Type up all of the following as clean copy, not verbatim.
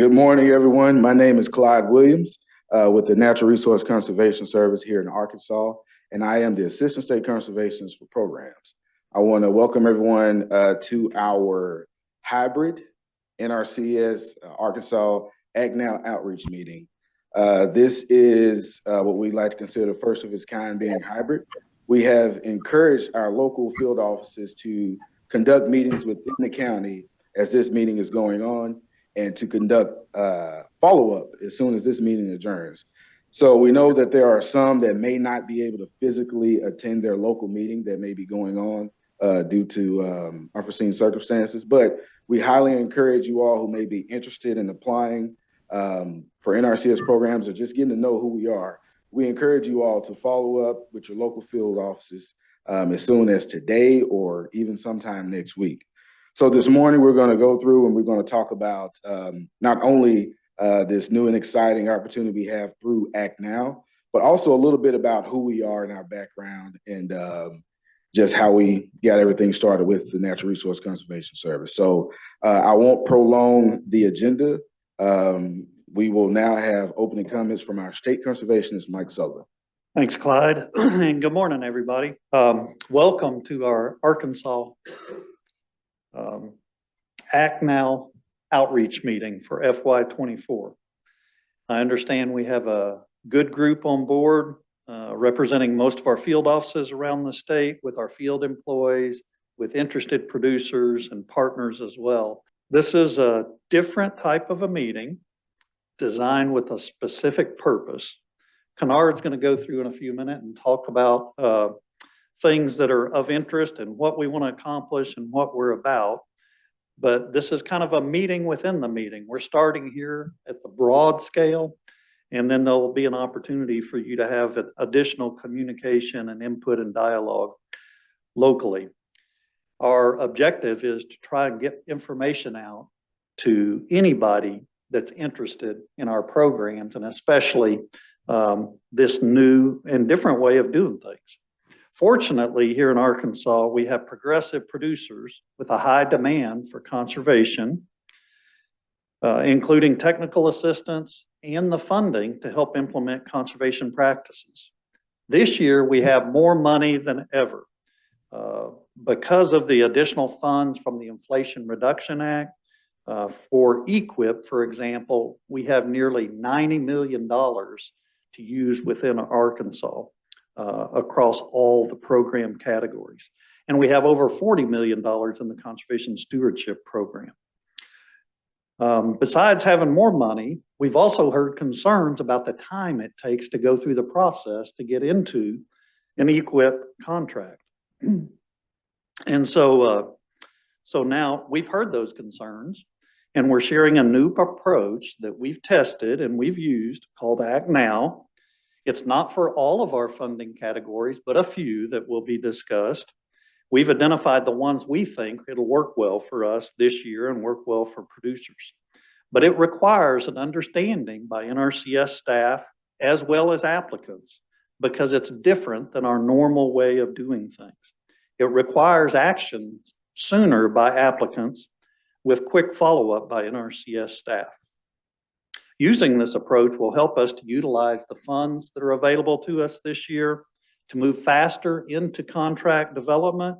Good morning, everyone. My name is Clyde Williams with the Natural Resource Conservation Service here in Arkansas, and I am the Assistant State Conservationist for Programs. I want to welcome everyone to our hybrid NRCS Arkansas Ag Now Outreach meeting. This is what we like to consider the first of its kind being hybrid. We have encouraged our local field offices to conduct meetings within the county as this meeting is going on, and to conduct follow-up as soon as this meeting adjourns. So we know that there are some that may not be able to physically attend their local meeting that may be going on due to unforeseen circumstances, but we highly encourage you all who may be interested in applying for NRCS programs or just getting to know who we are. We encourage you all to follow up with your local field offices as soon as today or even sometime next week. So this morning, we're going to go through and we're going to talk about not only this new and exciting opportunity we have through Act Now, but also a little bit about who we are and our background and just how we got everything started with the Natural Resource Conservation Service. So I won't prolong the agenda. We will now have opening comments from our state conservationist, Mike Sullivan. Thanks, Clyde, and good morning, everybody. Welcome to our Arkansas Act Now outreach meeting for FY24. I understand we have a good group on board representing most of our field offices around the state, with our field employees, with interested producers and partners as well. This is a different type of a meeting designed with a specific purpose. Kennard's going to go through in a few minutes and talk about things that are of interest and what we want to accomplish and what we're about. But this is kind of a meeting within the meeting. We're starting here at the broad scale, and then there'll be an opportunity for you to have additional communication and input and dialogue locally. Our objective is to try and get information out to anybody that's interested in our programs, and especially this new and different way of doing things. Fortunately, here in Arkansas, we have progressive producers with a high demand for conservation, including technical assistance and the funding to help implement conservation practices. This year, we have more money than ever because of the additional funds from the Inflation Reduction Act. For EQIP, for example, we have nearly $90 million to use within Arkansas. Across all the program categories. And we have over $40 million in the Conservation Stewardship Program. Besides having more money, we've also heard concerns about the time it takes to go through the process to get into an EQIP contract. And so now we've heard those concerns, and we're sharing a new approach that we've tested and we've used called Act Now. It's not for all of our funding categories, but a few that will be discussed. We've identified the ones we think it'll work well for us this year and work well for producers. But it requires an understanding by NRCS staff as well as applicants, because it's different than our normal way of doing things. It requires actions sooner by applicants with quick follow-up by NRCS staff. Using this approach will help us to utilize the funds that are available to us this year to move faster into contract development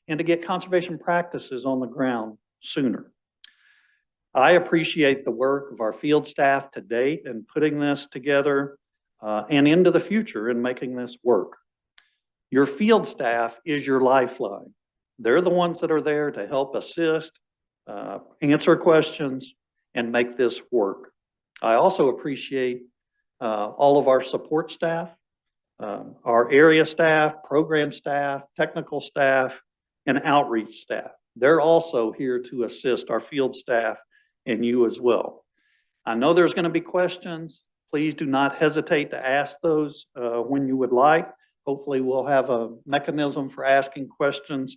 and to get conservation practices on the ground sooner. I appreciate the work of our field staff to date in putting this together and into the future in making this work. Your field staff is your lifeline. They're the ones that are there to help assist, answer questions, and make this work. I also appreciate all of our support staff, our area staff, program staff, technical staff, and outreach staff. They're also here to assist our field staff and you as well. I know there's going to be questions. Please do not hesitate to ask those when you would like. Hopefully we'll have a mechanism for asking questions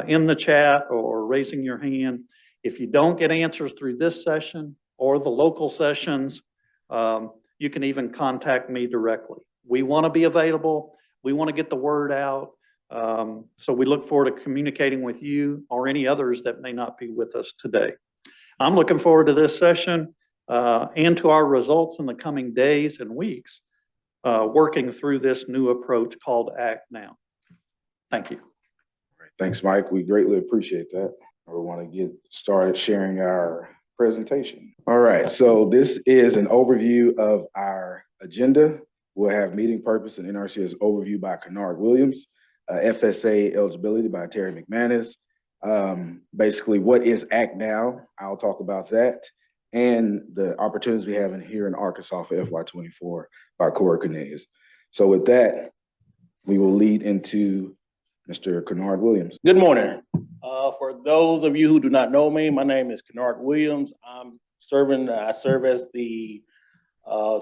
in the chat or raising your hand. If you don't get answers through this session, or the local sessions, you can even contact me directly. We want to be available. We want to get the word out. So we look forward to communicating with you or any others that may not be with us today. I'm looking forward to this session, and to our results in the coming days and weeks, working through this new approach called Act Now. Thank you. Thanks, Mike. We greatly appreciate that. We want to get started sharing our presentation. All right, so this is an overview of our agenda. We'll have meeting purpose and NRCS overview by Kennard Williams, FSA eligibility by Terry McManus. Basically, what is Act Now? I'll talk about that, and the opportunities we have here in Arkansas for FY24 by Corey Cornelius. So with that, we will lead into Mr. Kennard Williams. Good morning. For those of you who do not know me, my name is Kennard Williams. I serve as the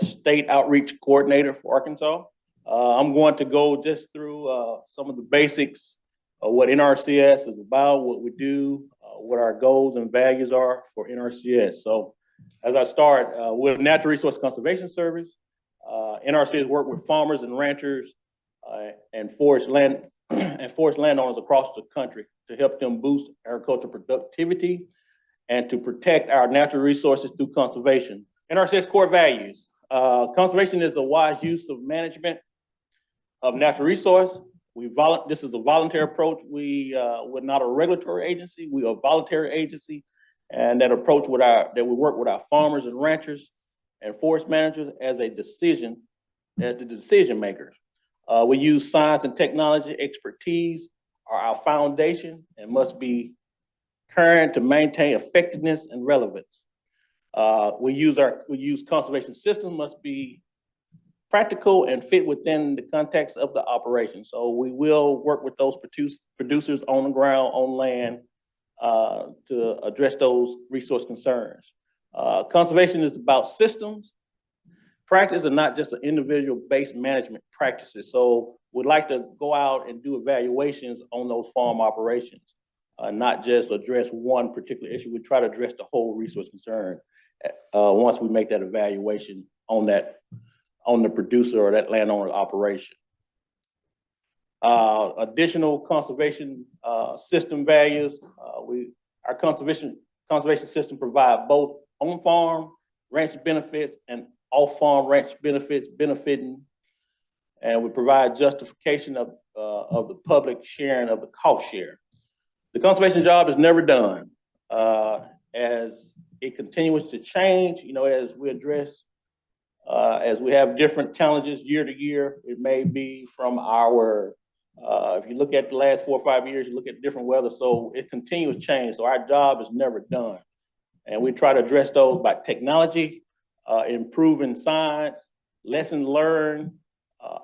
State Outreach Coordinator for Arkansas. I'm going to go just through some of the basics of what NRCS is about, what we do, what our goals and values are for NRCS. So as I start, with Natural Resource Conservation Service, NRCS work with farmers and ranchers and forest landowners across the country to help them boost agricultural productivity and to protect our natural resources through conservation. NRCS core values. Conservation is a wise use of management of natural resource. This is a voluntary approach. We're not a regulatory agency. We are a voluntary agency, and that approach that we work with our farmers and ranchers and forest managers as the decision makers. We use science and technology expertise are our foundation and must be current to maintain effectiveness and relevance. We use conservation systems must be practical and fit within the context of the operation. So we will work with those producers on the ground, on land, to address those resource concerns. Conservation is about systems, practice, and not just an individual-based management practices. So we'd like to go out and do evaluations on those farm operations, not just address one particular issue. We try to address the whole resource concern once we make that evaluation on the producer or that landowner operation. Additional conservation system values. Our conservation system provide both on-farm ranch benefits and off-farm ranch benefits benefiting, and we provide justification of the public sharing of the cost share. The conservation job is never done as it continues to change, as we address, as we have different challenges year to year. It may be from if you look at the last 4 or 5 years, you look at different weather, so it continues to change. So our job is never done. And we try to address those by technology, improving science, lesson learned,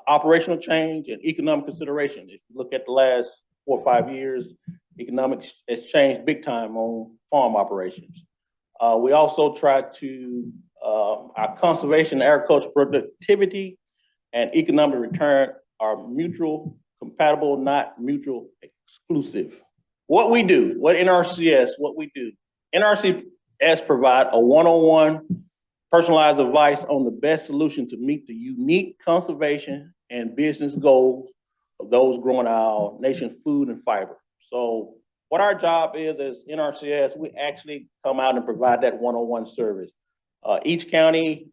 operational change, and economic consideration. If you look at the last 4 or 5 years, economics has changed big time on farm operations. We also try to, our conservation, agricultural productivity, and economic return are mutual compatible, not mutual exclusive. What we do, what we do. NRCS provide a one-on-one personalized advice on the best solution to meet the unique conservation and business goals of those growing our nation's food and fiber. So what our job is as NRCS, we actually come out and provide that one-on-one service. Each county,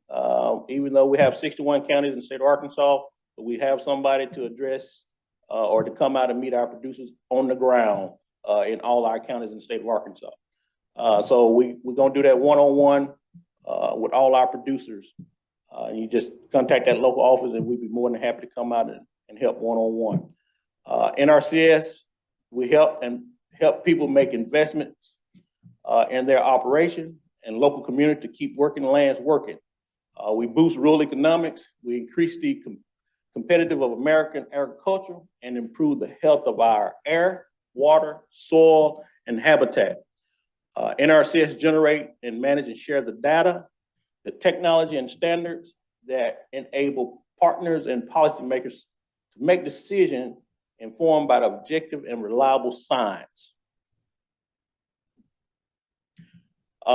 even though we have 61 counties in the state of Arkansas, we have somebody to address or to come out and meet our producers on the ground in all our counties in the state of Arkansas. So we're gonna do that one-on-one with all our producers. You just contact that local office and we'd be more than happy to come out and help one-on-one. NRCS, we help people make investments in their operation and local community to keep working lands working. We boost rural economics. We increase the competitive of American agriculture and improve the health of our air, water, soil, and habitat. NRCS generate and manage and share the data, the technology and standards that enable partners and policymakers to make decisions informed by the objective and reliable science.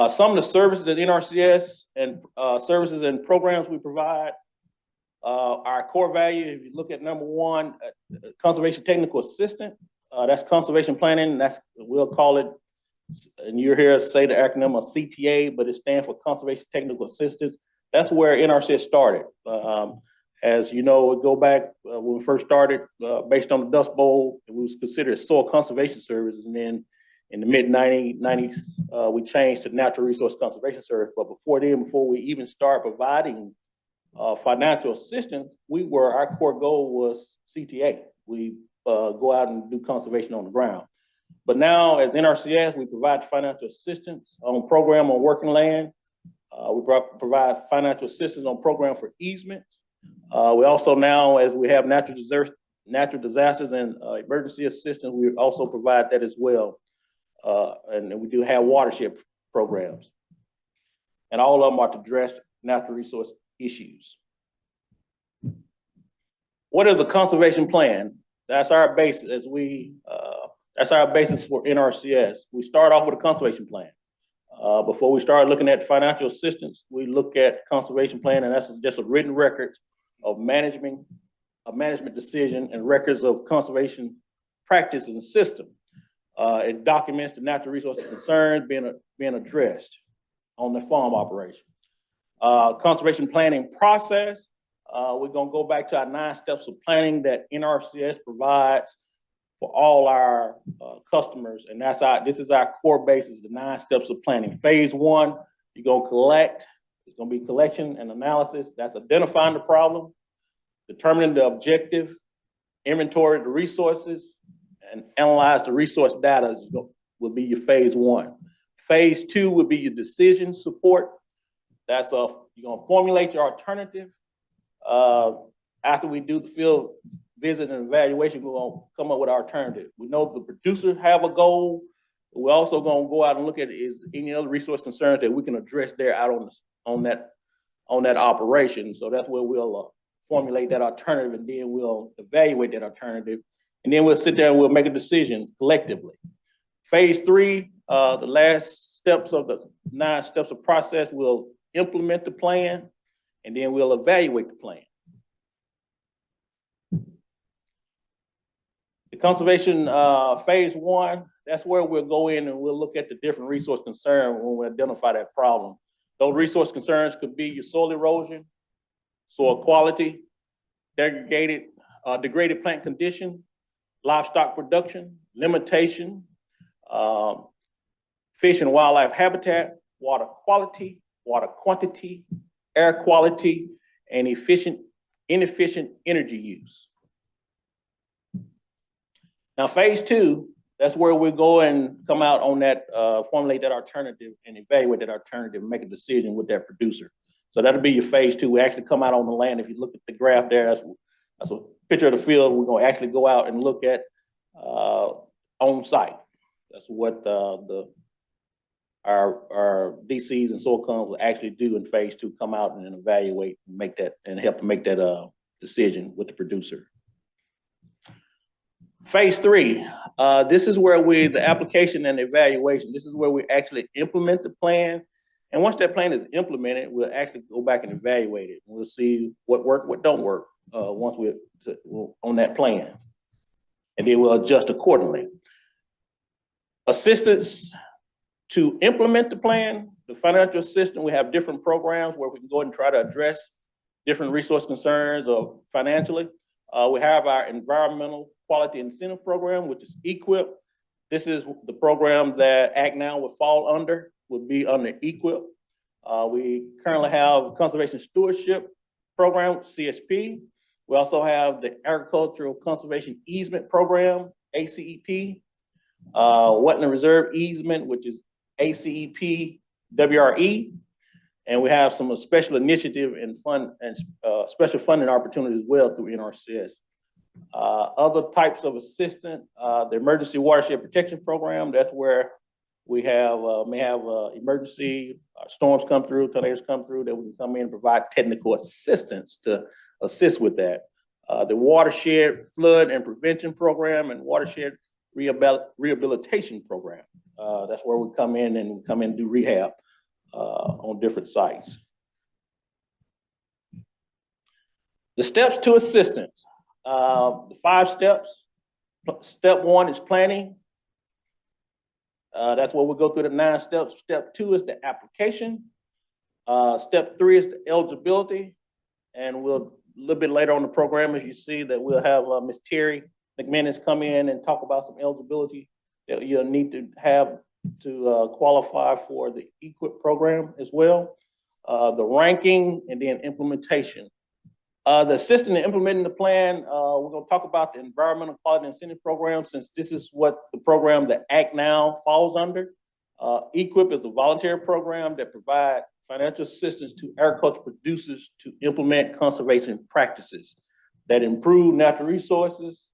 Some of the services that NRCS and services and programs we provide, our core value, if you look at number one, conservation technical assistant, that's conservation planning, we'll call it and you're here to say the acronym of CTA, but it stands for Conservation Technical Assistance. That's where NRCS started. As you know, we go back when we first started, based on the Dust Bowl, it was considered soil conservation services, and then in the mid-90s, we changed to Natural Resource Conservation Service. But before then, before we even start providing financial assistance, our core goal was CTA. We go out and do conservation on the ground. But now, as NRCS, we provide financial assistance on program on working land. We provide financial assistance on program for easements. We also now, as we have natural disasters and emergency assistance, we also provide that as well. And we do have watershed programs. And all of them are to address natural resource issues. What is a conservation plan? That's our basis that's our basis for NRCS. We start off with a conservation plan. Before we start looking at financial assistance, we look at conservation plan, and that's just a written record of a management decision and records of conservation practices and system. It documents the natural resource concerns being addressed on the farm operation. Conservation planning process, we're gonna go back to our 9 steps of planning that NRCS provides for all our customers, and this is our core basis, the 9 steps of planning. Phase 1, you're gonna collect. It's gonna be collection and analysis. That's identifying the problem, determining the objective, inventory the resources, and analyze the resource data will be your phase 1. Phase 2 would be your decision support. That's you're gonna formulate your alternative. After we do the field visit and evaluation, we're gonna come up with our alternative. We know the producers have a goal. We're also gonna go out and look at is any other resource concerns that we can address there out on that operation. So that's where we'll formulate that alternative, and then we'll evaluate that alternative, and then we'll sit there and we'll make a decision collectively. Phase 3, the last steps of the 9 steps of process, we'll implement the plan, and then we'll evaluate the plan. The conservation phase 1, that's where we'll go in and we'll look at the different resource concerns when we identify that problem. Those resource concerns could be your soil erosion, soil quality, degraded plant condition, livestock production, limitation, fish and wildlife habitat, water quality, water quantity, air quality, and inefficient energy use. Now, phase 2, that's where we go and come out on that, formulate that alternative and evaluate that alternative and make a decision with that producer. So that'll be your phase 2. We actually come out on the land. If you look at the graph there, that's a picture of the field. We're gonna actually go out and look at on site. That's what our DCs and soil cons will actually do in phase 2, come out and then evaluate and make that, and help to make that decision with the producer. Phase 3, this is where the application and evaluation, this is where we actually implement the plan. And once that plan is implemented, we'll actually go back and evaluate it. We'll see what worked, what don't work, once we're on that plan. And then we'll adjust accordingly. Assistance to implement the plan, the financial assistance, we have different programs where we can go and try to address different resource concerns or financially. We have our environmental quality incentive program, which is EQIP. This is the program that Act Now would fall under, would be under EQIP. We currently have conservation stewardship program, CSP. We also have the agricultural conservation easement program, ACEP. Wetland reserve easement, which is ACEP WRE. And we have some special initiative and special funding opportunities as well through NRCS. Other types of assistance, the emergency watershed protection program, that's where we have may have emergency storms come through, tornadoes come through, that we can come in and provide technical assistance to assist with that. The watershed flood and prevention program and watershed rehabilitation program. That's where we come in and do rehab on different sites. The steps to assistance. The 5 steps. Step 1 is planning. That's what we'll go through the 9 steps. Step 2 is the application. Step 3 is the eligibility. And we'll, a little bit later on the program, as you see, that we'll have Ms. Terry McManus come in and talk about some eligibility that you'll need to have to qualify for the EQIP program as well. The ranking and then implementation. The assistant in implementing the plan, we're going to talk about the Environmental Quality Incentive Program, since this is what the program that Act Now falls under. EQIP is a voluntary program that provides financial assistance to agriculture producers to implement conservation practices that improve natural resources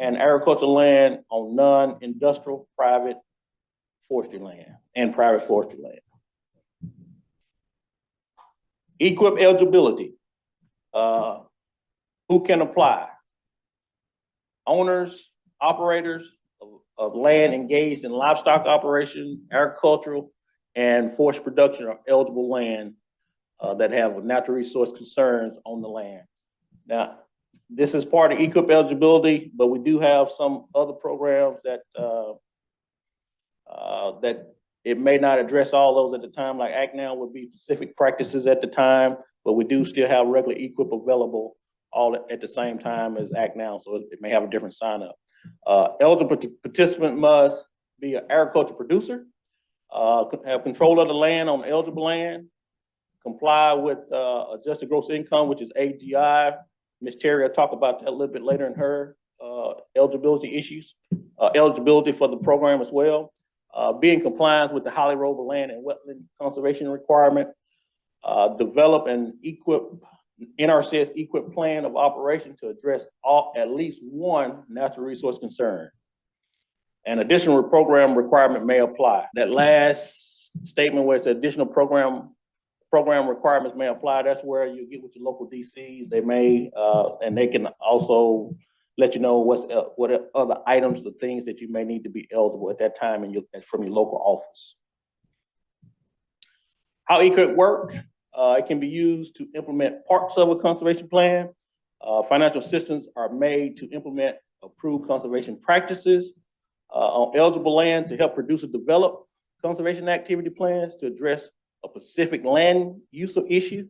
and agricultural land on non-industrial private forestry land and private forestry land. EQIP eligibility. Who can apply? Owners, operators of land engaged in livestock operation, agricultural, and forest production are eligible land that have natural resource concerns on the land. Now, this is part of EQIP eligibility, but we do have some other programs that that it may not address all those at the time, like Act Now would be specific practices at the time, but we do still have regular EQIP available all at the same time as Act Now, so it may have a different sign up. Eligible participant must be an agriculture producer, have control of the land on eligible land, comply with adjusted gross income, which is AGI. Ms. Terry will talk about that a little bit later in her eligibility issues, eligibility for the program as well. Be in compliance with the highly rollable land and wetland conservation requirement. Develop an NRCS EQIP plan of operation to address at least one natural resource concern. An additional program requirement may apply. That last statement where it's additional program requirements may apply, that's where you get with your local DCs. They may, and they can also let you know what other items, the things that you may need to be eligible at that time from your local office. How EQIP work? It can be used to implement parts of a conservation plan. Financial assistance are made to implement approved conservation practices on eligible land to help producers develop conservation activity plans to address a specific land use issue.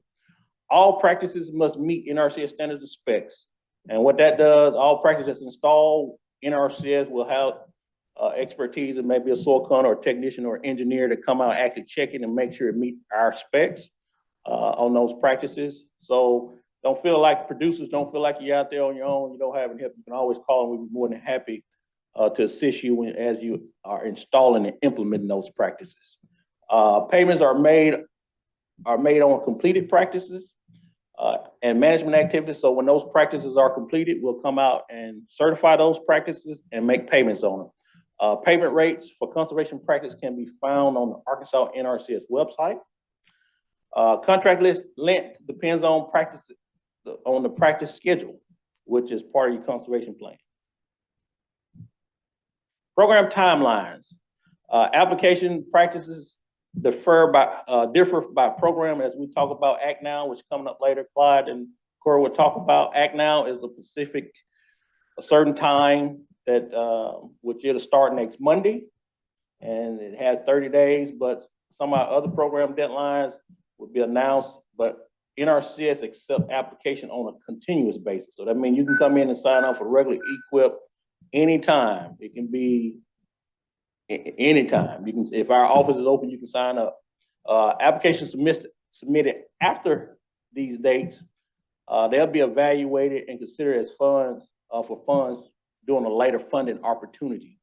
All practices must meet NRCS standards and specs. And what that does, all practices installed, NRCS will have expertise, and maybe a soil consultant or a technician or engineer to come out and actually check it and make sure it meets our specs on those practices. So producers don't feel like you're out there on your own, you don't have any help. You can always call and we'll be more than happy to assist you as you are installing and implementing those practices. Payments are made on completed practices and management activities. So when those practices are completed, we'll come out and certify those practices and make payments on them. Payment rates for conservation practice can be found on the Arkansas NRCS website. Contract length depends on the practice schedule, which is part of your conservation plan. Program timelines. Application practices differ by program, as we talk about Act Now, which is coming up later. Clyde and Corey will talk about. Act Now is a certain time that which it'll start next Monday, and it has 30 days, but some of our other program deadlines will be announced, but NRCS accept application on a continuous basis. So that means you can come in and sign up for regular EQIP anytime. It can be anytime. You can, if our office is open, you can sign up. Applications submitted after these dates, they'll be evaluated and considered as funds for funds during a later funding opportunity.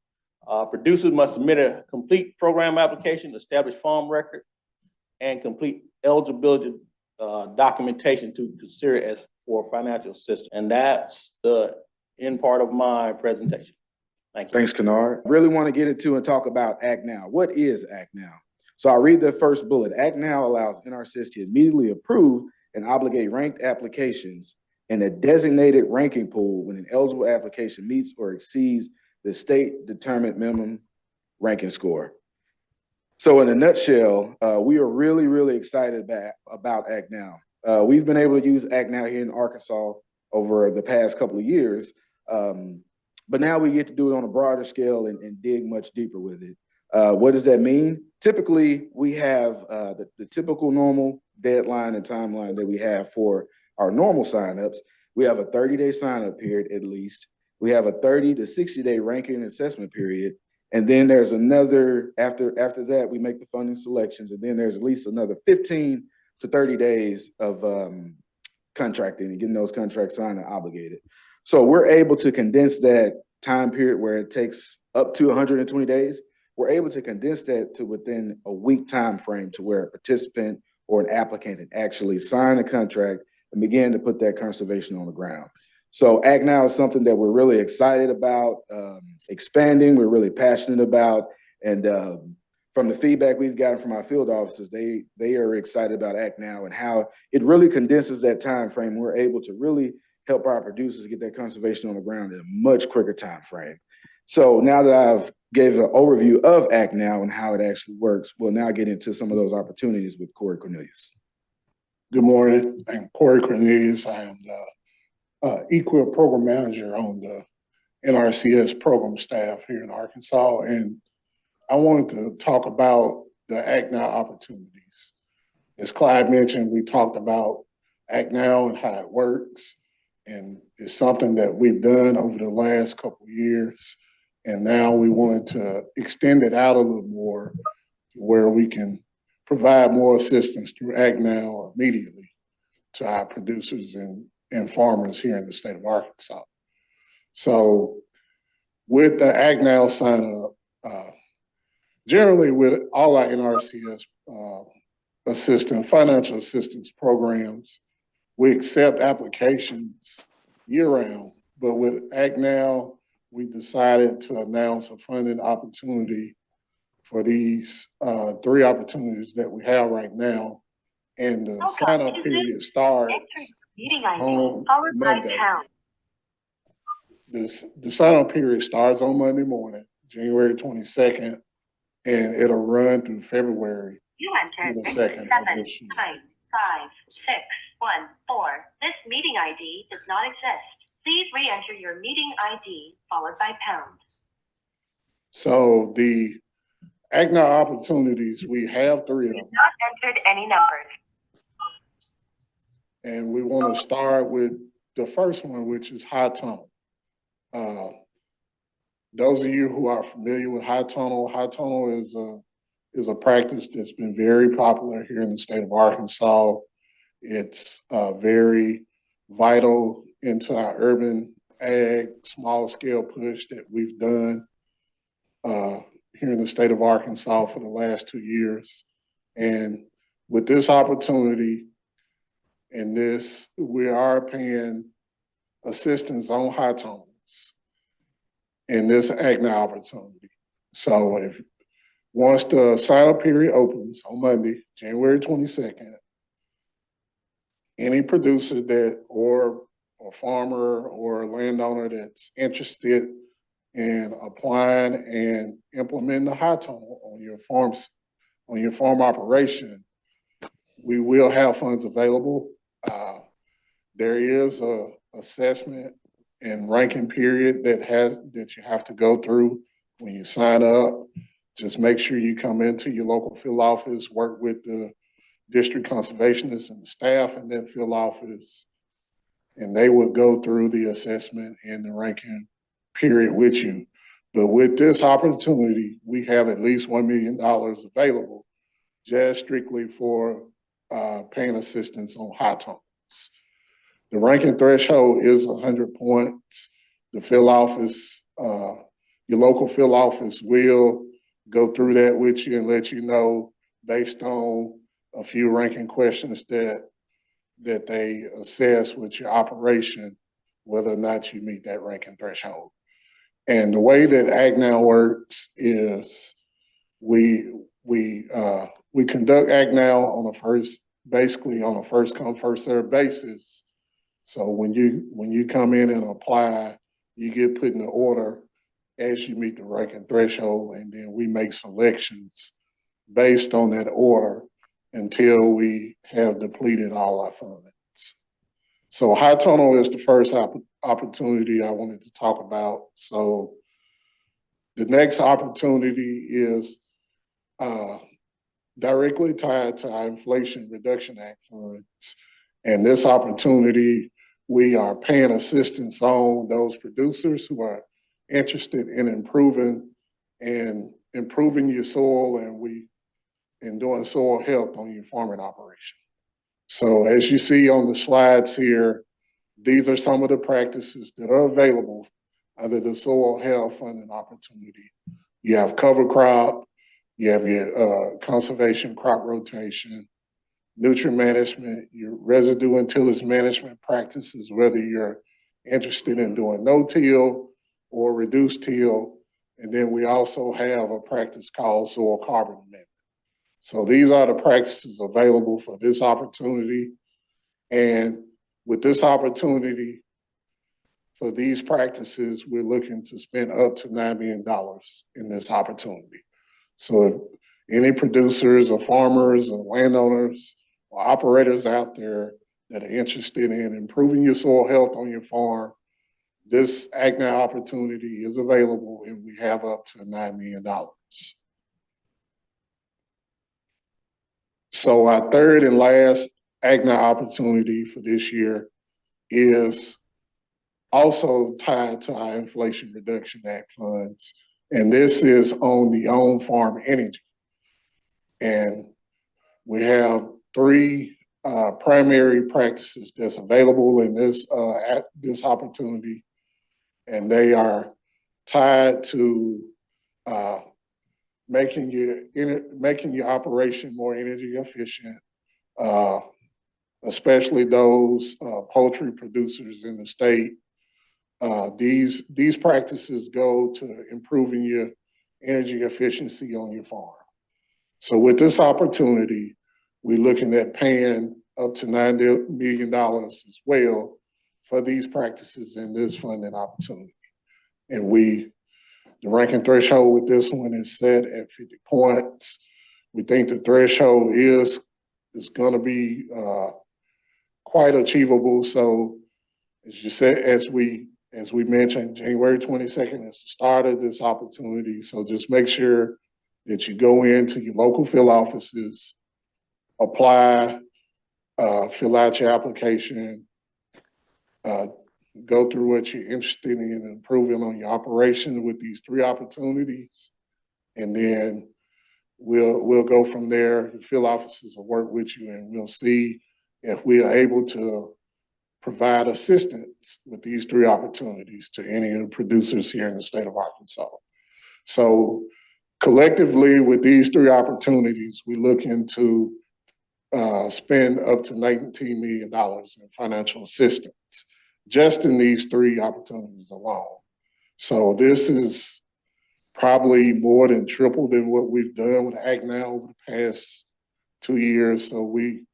Producers must submit a complete program application, establish farm record, and complete eligibility documentation to consider it as for financial assistance. And that's the end part of my presentation. Thank you. Thanks, Kennard. Really want to get into and talk about Act Now. What is Act Now? So I'll read the first bullet. Act Now allows NRCS to immediately approve and obligate ranked applications in a designated ranking pool when an eligible application meets or exceeds the state determined minimum ranking score. So in a nutshell, we are really, really excited about Act Now. We've been able to use Act Now here in Arkansas over the past couple of years, but now we get to do it on a broader scale and dig much deeper with it. What does that mean? Typically, we have the typical normal deadline and timeline that we have for our normal signups. We have a 30-day sign-up period at least. We have a 30 to 60-day ranking and assessment period. And then there's another, after that, we make the funding selections. And then there's at least another 15 to 30 days of contracting and getting those contracts signed and obligated. So we're able to condense that time period where it takes up to 120 days. We're able to condense that to within a week time frame to where a participant or an applicant can actually sign a contract and begin to put that conservation on the ground. So Act Now is something that we're really excited about expanding, we're really passionate about, and from the feedback we've gotten from our field officers, they are excited about Act Now and how it really condenses that time frame. We're able to really help our producers get that conservation on the ground in a much quicker time frame. So now that I've gave an overview of Act Now and how it actually works, we'll now get into some of those opportunities with Corey Cornelius. Good morning. I'm Corey Cornelius. I am the EQIP program manager on the NRCS program staff here in Arkansas. And I wanted to talk about the Act Now opportunities. As Clyde mentioned, we talked about Act Now and how it works. And it's something that we've done over the last couple of years. And now we wanted to extend it out a little more where we can provide more assistance through Act Now immediately to our producers and farmers here in the state of Arkansas. So with the Act Now sign up, generally with all our NRCS financial assistance programs, we accept applications year round, but with Act Now, we decided to announce a funding opportunity for these 3 opportunities that we have right now. And the sign-up period starts on Monday. The sign-up period starts on Monday morning, January 22nd, and it'll run through February the 2nd of this year. 5614. This meeting ID does not exist. Please re-enter your meeting ID followed by pound. So the Act Now opportunities, we have 3 of them. Not entered any numbers. And we want to start with the first one, which is high tunnel. Those of you who are familiar with high tunnel is a practice that's been very popular here in the state of Arkansas. It's very vital into our urban ag small scale push that we've done here in the state of Arkansas for the last 2 years. And with this opportunity and this, we are paying assistance on high tunnels in this Act Now opportunity. So if once the sign-up period opens on Monday, January 22nd, any producer that or farmer or landowner that's interested in applying and implementing the high tunnel on your farm operation, we will have funds available. There is a assessment and ranking period that you have to go through when you sign up. Just make sure you come into your local field office, work with the district conservationists and the staff in that field office, and they would go through the assessment and the ranking period with you. But with this opportunity, we have at least $1 million available just strictly for paying assistance on high tunnels. The ranking threshold is 100 points. The field office, your local field office will go through that with you and let you know based on a few ranking questions that they assess with your operation, whether or not you meet that ranking threshold. And the way that Act Now works is we conduct Act Now on basically on a first come, first served basis. So when you come in and apply, you get put in the order as you meet the ranking threshold, and then we make selections based on that order until we have depleted all our funds. So high tunnel is the first opportunity I wanted to talk about. So the next opportunity is directly tied to our Inflation Reduction Act funds. And this opportunity, we are paying assistance on those producers who are interested in improving your soil and doing soil health on your farming operation. So as you see on the slides here, these are some of the practices that are available under the soil health funding opportunity. You have cover crop, you have your conservation crop rotation, nutrient management, your residue and tillage management practices, whether you're interested in doing no-till or reduced till. And then we also have a practice called soil carbon amendment. So these are the practices available for this opportunity. And with this opportunity for these practices, we're looking to spend up to $9 million in this opportunity. So if any producers or farmers or landowners or operators out there that are interested in improving your soil health on your farm, this AgNow opportunity is available and we have up to $9 million. So our third and last AgNow opportunity for this year is also tied to our Inflation Reduction Act funds. And this is on the on-farm energy. And we have three primary practices that's available in this opportunity. And they are tied to making your operation more energy efficient, especially those poultry producers in the state. These practices go to improving your energy efficiency on your farm. So with this opportunity, we're looking at paying up to $9 million as well for these practices in this funding opportunity. And the ranking threshold with this one is set at 50 points. We think the threshold is going to be quite achievable. So as you said, as we mentioned, January 22nd is the start of this opportunity. So just make sure that you go into your local field offices, apply, fill out your application, go through what you're interested in improving on your operation with these three opportunities. And then we'll go from there. The field offices will work with you and we'll see if we are able to provide assistance with these three opportunities to any of the producers here in the state of Arkansas. So collectively with these three opportunities, we're looking to spend up to $19 million in financial assistance just in these three opportunities alone. So this is probably more than triple than what we've done with AgNow over the past 2 years. So we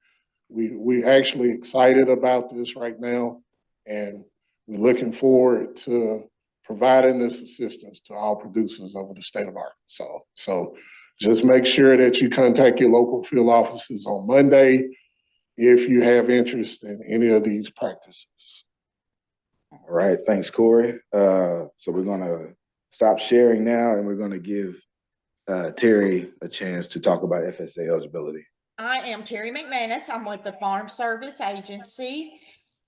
actually excited about this right now, and we're looking forward to providing this assistance to all producers over the state of Arkansas. So just make sure that you contact your local field offices on Monday if you have interest in any of these practices. All right, thanks, Corey. So we're gonna stop sharing now and we're gonna give Terry a chance to talk about FSA eligibility. I am Terry McManus. I'm with the Farm Service Agency,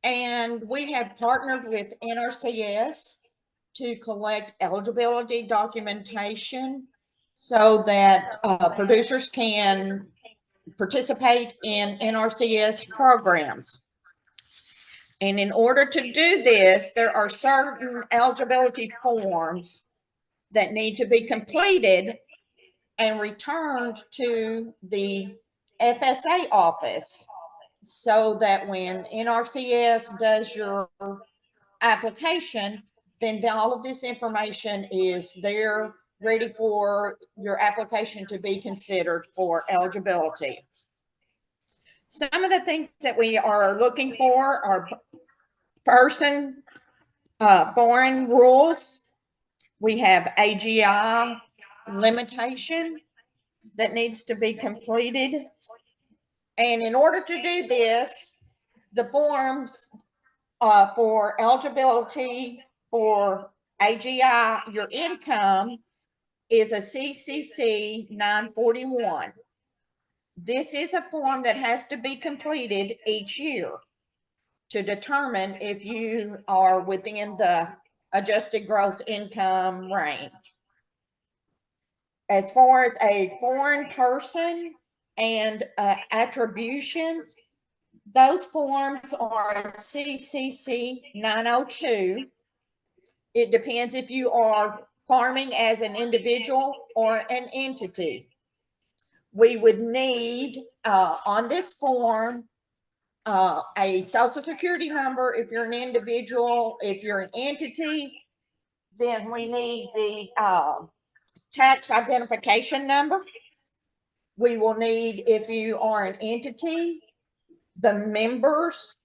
and we have partnered with NRCS to collect eligibility documentation so that producers can participate in NRCS programs. And in order to do this, there are certain eligibility forms that need to be completed and returned to the FSA office so that when NRCS does your application, then all of this information is there ready for your application to be considered for eligibility. Some of the things that we are looking for are person foreign rules. We have AGI limitation that needs to be completed. And in order to do this, the forms for eligibility for AGI, your income is a CCC 941. This is a form that has to be completed each year to determine if you are within the adjusted gross income range. As far as a foreign person and attribution, those forms are a CCC 902. It depends if you are farming as an individual or an entity. We would need on this form a social security number if you're an individual. If you're an entity, then we need the tax identification number. We will need, if you are an entity, the members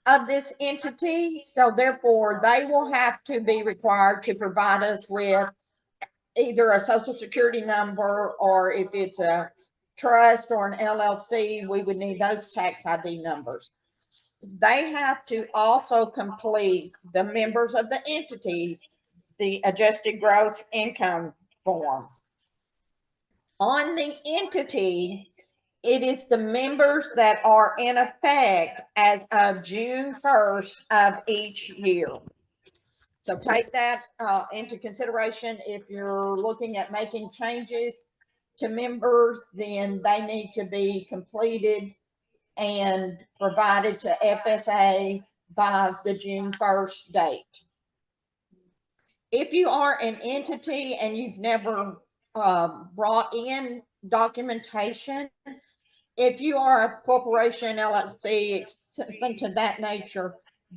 of this entity. So therefore, they will have to be required to provide us with either a social security number, or if it's a trust or an LLC, we would need those tax ID numbers. They have to also complete, the members of the entities, the adjusted gross income form. On the entity, it is the members that are in effect as of June 1st of each year. So take that into consideration. If you're looking at making changes to members, then they need to be completed and provided to FSA by the June 1st date. If you are an entity and you've never brought in documentation, if you are a corporation, LLC, something to that nature,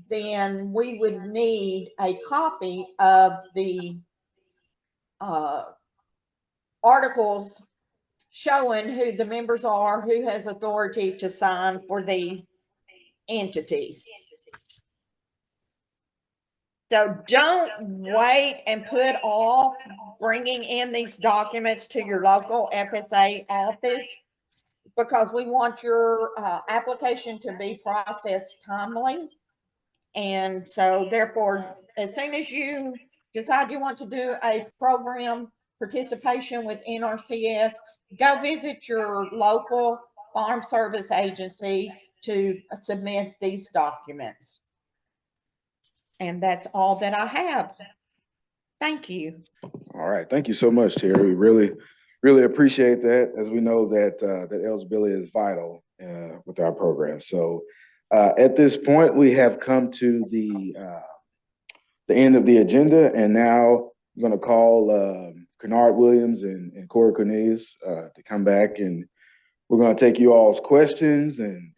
then we would need a copy of the articles showing who the members are, who has authority to sign for these entities. So don't wait and put off bringing in these documents to your local FSA office, because we want your application to be processed timely. And so therefore, as soon as you decide you want to do a program participation with NRCS, go visit your local farm service agency to submit these documents. And that's all that I have. Thank you. All right, thank you so much, Terry. Really appreciate that, as we know that that eligibility is vital with our program. So at this point, we have come to the end of the agenda, and now I'm going to call Kennard Williams and Corey Cornelius to come back, and we're going to take you all's questions and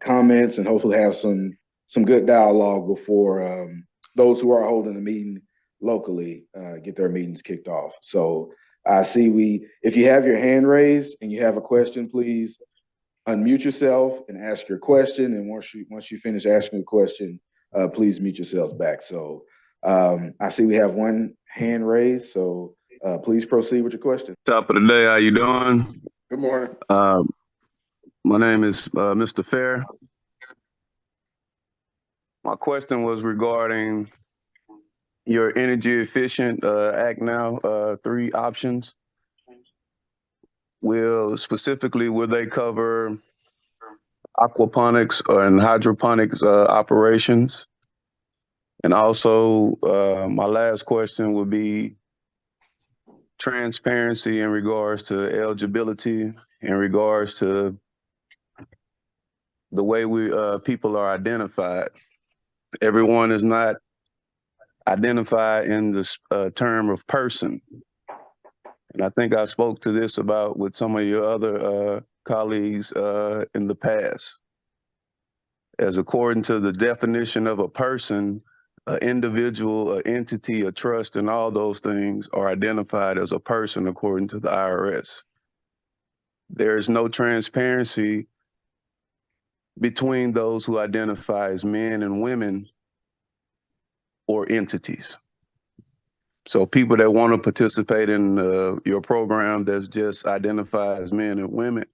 comments, and hopefully have some good dialogue before those who are holding the meeting locally get their meetings kicked off. So I see if you have your hand raised and you have a question, please unmute yourself and ask your question. And once you finish asking the question, please mute yourselves back. So I see we have one hand raised, so please proceed with your question. Top of the day, how you doing? Good morning. My name is Mr. Fair. My question was regarding your energy efficient Act Now 3 options. Will they cover aquaponics and hydroponics operations? And also, my last question would be transparency in regards to eligibility, in regards to the way people are identified. Everyone is not identified in this term of person. And I think I spoke to this with some of your other colleagues in the past. As according to the definition of a person, an individual, an entity, a trust, and all those things are identified as a person according to the IRS. There is no transparency between those who identify as men and women or entities. So people that want to participate in your program that's just identified as men and women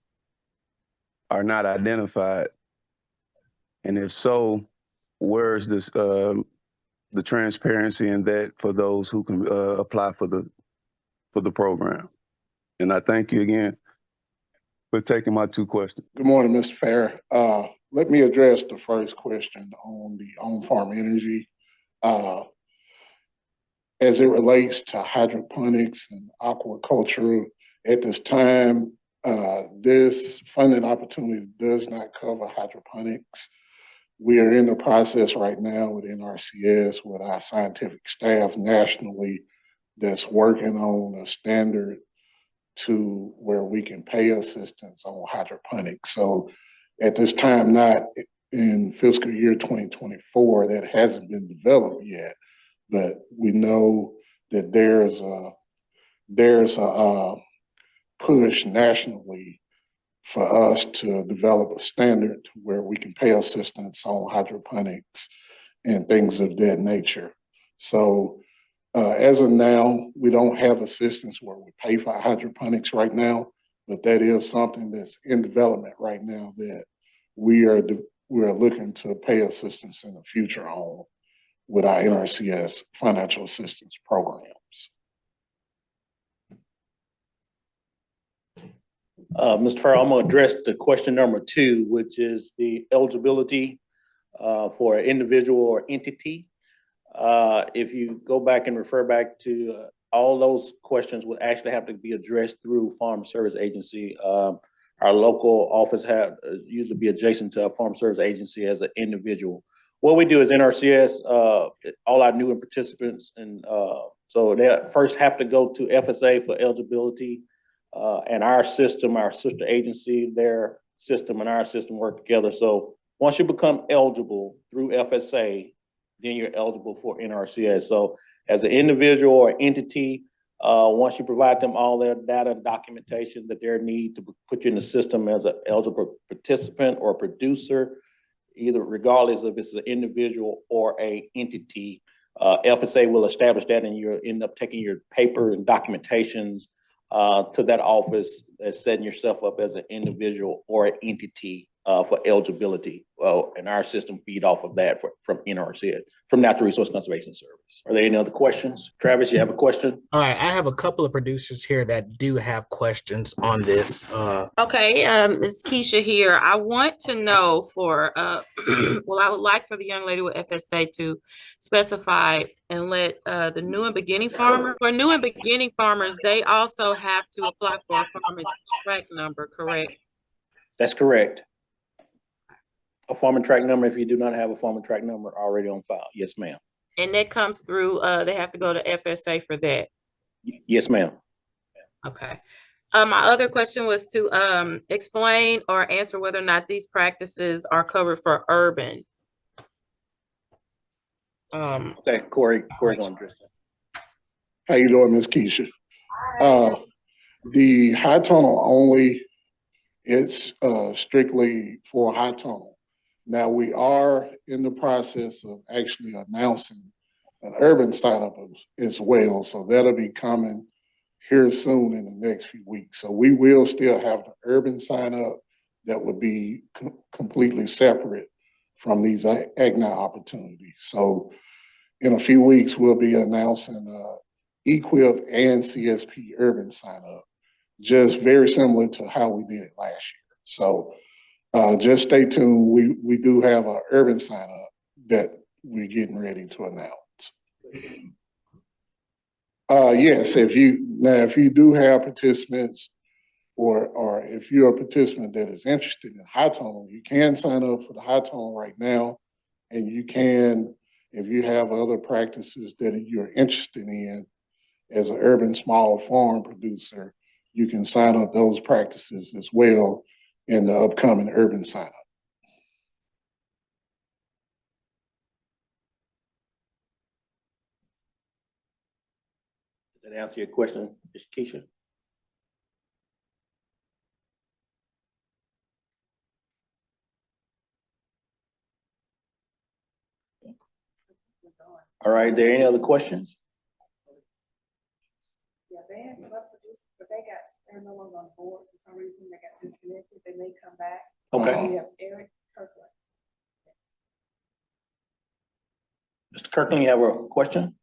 are not identified. And if so, where is this the transparency in that for those who can apply for the for the program. And I thank you again for taking my 2 questions. Good morning, Mr. Fair. Let me address the first question on the on-farm energy. As it relates to hydroponics and aquaculture, at this time, this funding opportunity does not cover hydroponics. We are in the process right now with NRCS, with our scientific staff nationally, that's working on a standard to where we can pay assistance on hydroponics. So at this time, not in fiscal year 2024, that hasn't been developed yet, but we know that there's a push nationally for us to develop a standard where we can pay assistance on hydroponics and things of that nature. So as of now, we don't have assistance where we pay for hydroponics right now, but that is something that's in development right now that we are looking to pay assistance in the future on with our NRCS financial assistance programs. Mr. Farrell, I'm gonna address the question number 2, which is the eligibility for an individual or entity. If you go back and refer back to all those questions would actually have to be addressed through Farm Service Agency. Our local office have usually be adjacent to a Farm Service Agency as an individual. What we do is NRCS, all our new participants, and so they first have to go to FSA for eligibility, and our system, our sister agency, their system and our system work together. So once you become eligible through FSA, then you're eligible for NRCS. So as an individual or entity, once you provide them all their data and documentation that they need to put you in the system as an eligible participant or producer, either regardless if it's an individual or a entity, FSA will establish that, and you end up taking your paper and documentations to that office as setting yourself up as an individual or an entity for eligibility. And our system feed off of that from NRCS, from Natural Resource Conservation Service. Are there any other questions? Travis, you have a question? All right, I have a couple of producers here that do have questions on this. Okay, it's Keisha here. I want to know for, well, I would like for the young lady with FSA to specify and let the new and beginning farmer, for new and beginning farmers, they also have to apply for a farm and track number, correct? That's correct. A farm and track number, if you do not have a farm and track number already on file. Yes, ma'am. And that comes through, they have to go to FSA for that. Yes, ma'am. Okay. My other question was to explain or answer whether or not these practices are covered for urban. Okay, Corey's gonna address that. How you doing, Ms. Keisha? The high tunnel only, it's strictly for high tunnel. Now we are in the process of actually announcing an urban sign-up as well. So that'll be coming here soon in the next few weeks. So we will still have the urban sign-up that would be completely separate from these AGNI opportunities. So in a few weeks, we'll be announcing EQIP and CSP urban sign-up, just very similar to how we did it last year. So just stay tuned. We do have an urban sign-up that we're getting ready to announce. Yes, if you do have participants, or if you're a participant that is interested in high tunnel, you can sign up for the high tunnel right now, and you can, if you have other practices that you're interested in as an urban small farm producer, you can sign up those practices as well in the upcoming urban sign-up. Did that answer your question, Ms. Keisha? All right, there any other questions? Yeah, they asked about producers, but they're no longer on board for some reason. They got disconnected. They may come back. Okay. We have Eric Kirkland. Mr. Kirkland, you have a question?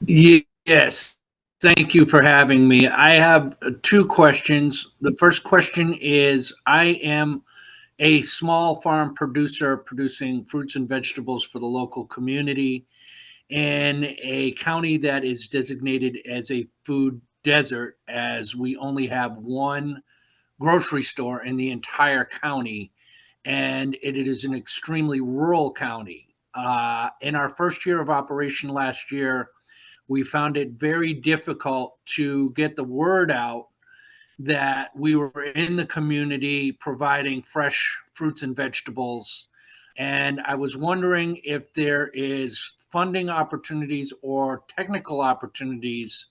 Yes, thank you for having me. I have two questions. The first question is, I am a small farm producer producing fruits and vegetables for the local community in a county that is designated as a food desert, as we only have one grocery store in the entire county, and it is an extremely rural county. In our first year of operation last year, we found it very difficult to get the word out that we were in the community providing fresh fruits and vegetables. And I was wondering if there is funding opportunities or technical opportunities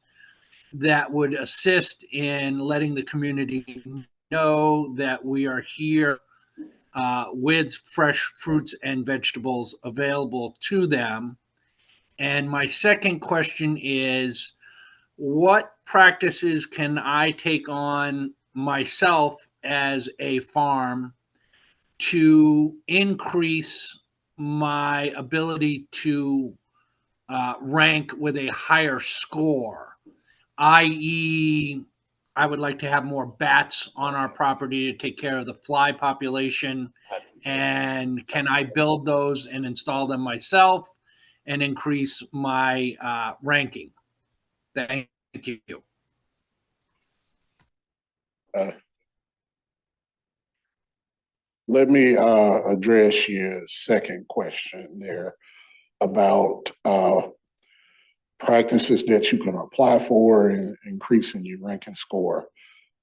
that would assist in letting the community know that we are here with fresh fruits and vegetables available to them. And my second question is, what practices can I take on myself as a farm to increase my ability to rank with a higher score, i.e., I would like to have more bats on our property to take care of the fly population. And can I build those and install them myself and increase my ranking? Thank you. Let me address your second question there about practices that you can apply for and increasing your ranking score.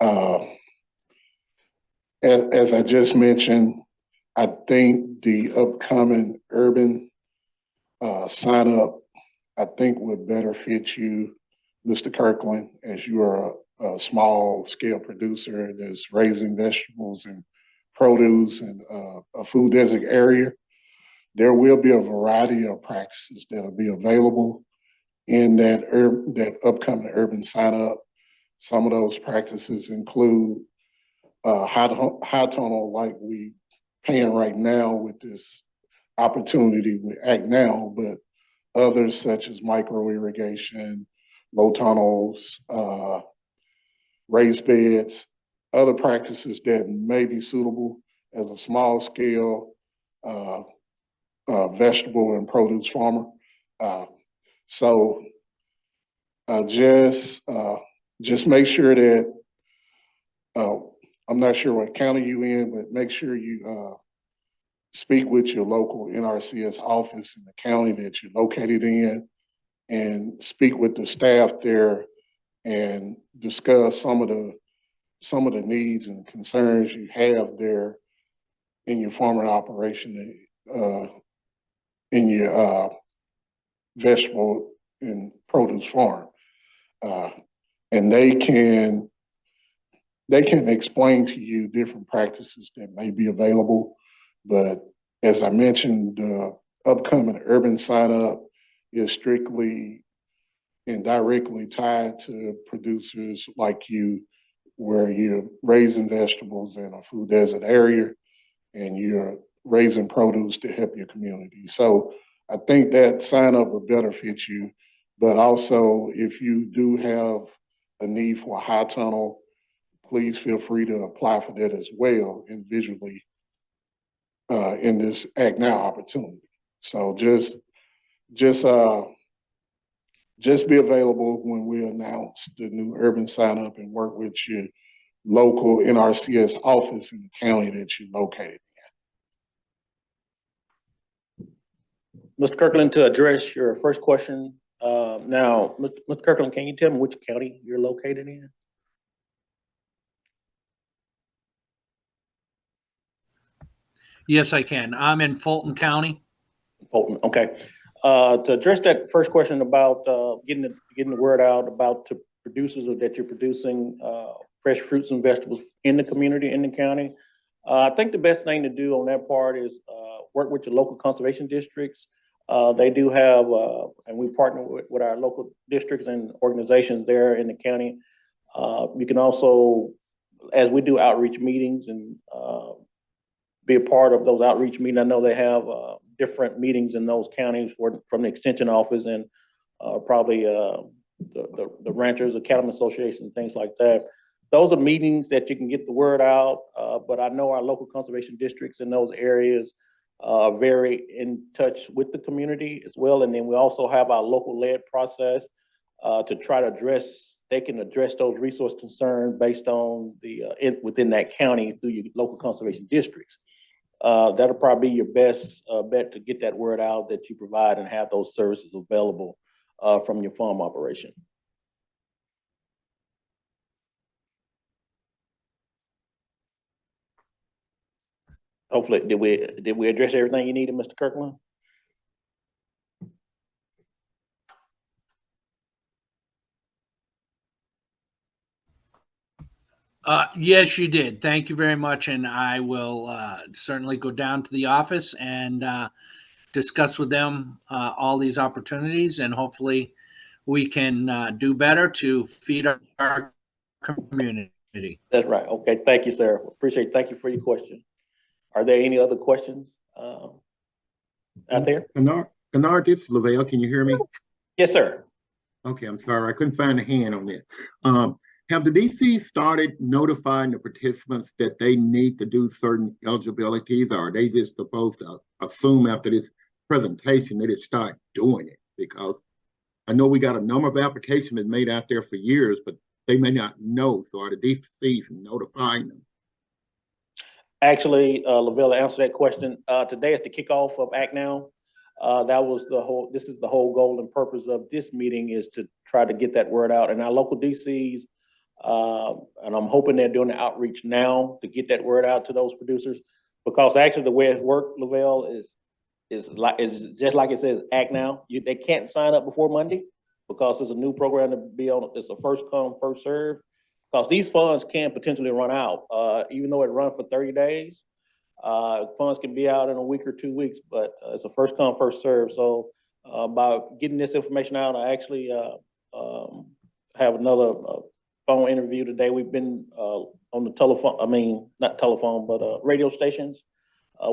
As I just mentioned, I think the upcoming urban sign up, I think would better fit you, Mr. Kirkland, as you are a small scale producer that's raising vegetables and produce in a food desert area. There will be a variety of practices that'll be available in that upcoming urban sign up. Some of those practices include high tunnel, like we paying right now with this opportunity with Act Now, but others such as micro irrigation, low tunnels, raised beds, other practices that may be suitable as a small scale vegetable and produce farmer. So just make sure that I'm not sure what county you in, but make sure you speak with your local NRCS office in the county that you're located in, and speak with the staff there and discuss some of the needs and concerns you have there in your farming operation, in your vegetable and produce farm, and they can explain to you different practices that may be available. But as I mentioned, the upcoming urban sign up is strictly and directly tied to producers like you, where you're raising vegetables in a food desert area and you're raising produce to help your community. So I think that sign up will better fit you. But also, if you do have a need for a high tunnel, please feel free to apply for that as well individually in this Act Now opportunity. So just be available when we announce the new urban sign up, and work with your local NRCS office in the county that you're located in. Mr. Kirkland, to address your first question, now, Mr. Kirkland, can you tell me which county you're located in? Yes, I can. I'm in Fulton County. Fulton, okay. To address that first question about getting the word out about to producers that you're producing fresh fruits and vegetables in the community, in the county, I think the best thing to do on that part is work with your local conservation districts. They do have, and we partner with our local districts and organizations there in the county. You can also, as we do outreach meetings and be a part of those outreach meetings. I know they have different meetings in those counties from the extension office, and probably the ranchers, the cattlemen association, things like that. Those are meetings that you can get the word out, but I know our local conservation districts in those areas are very in touch with the community as well. And then we also have our local led process to try to address, they can address those resource concerns based on the, within that county through your local conservation districts. That'll probably be your best bet to get that word out that you provide and have those services available from your farm operation. Hopefully, did we address everything you needed, Mr. Kirkland? Yes, you did. Thank you very much. And I will certainly go down to the office and discuss with them all these opportunities, and hopefully we can do better to feed our community. That's right. Okay. Thank you, sir. Appreciate it. Thank you for your question. Are there any other questions out there? Bernard, this is Lavelle. Can you hear me? Yes, sir. Okay, I'm sorry. I couldn't find a hand on it. Have the DC started notifying the participants that they need to do certain eligibilities, or are they just supposed to assume after this presentation they just start doing it? Because I know we got a number of applications made out there for years, but they may not know. So are the DCs notifying them? Actually, Lavelle, to answer that question, today is the kickoff of Act Now. This is the whole goal and purpose of this meeting, is to try to get that word out. And our local DCs, and I'm hoping they're doing the outreach now to get that word out to those producers, because actually the way it worked, Lavelle, is just like it says, Act Now. They can't sign up before Monday because it's a new program to be on. It's a first come, first serve. Because these funds can potentially run out, even though it runs for 30 days. Funds can be out in a week or 2 weeks, but it's a first come, first serve. So by getting this information out, I actually have another phone interview today. We've been on the telephone, not telephone, but radio stations.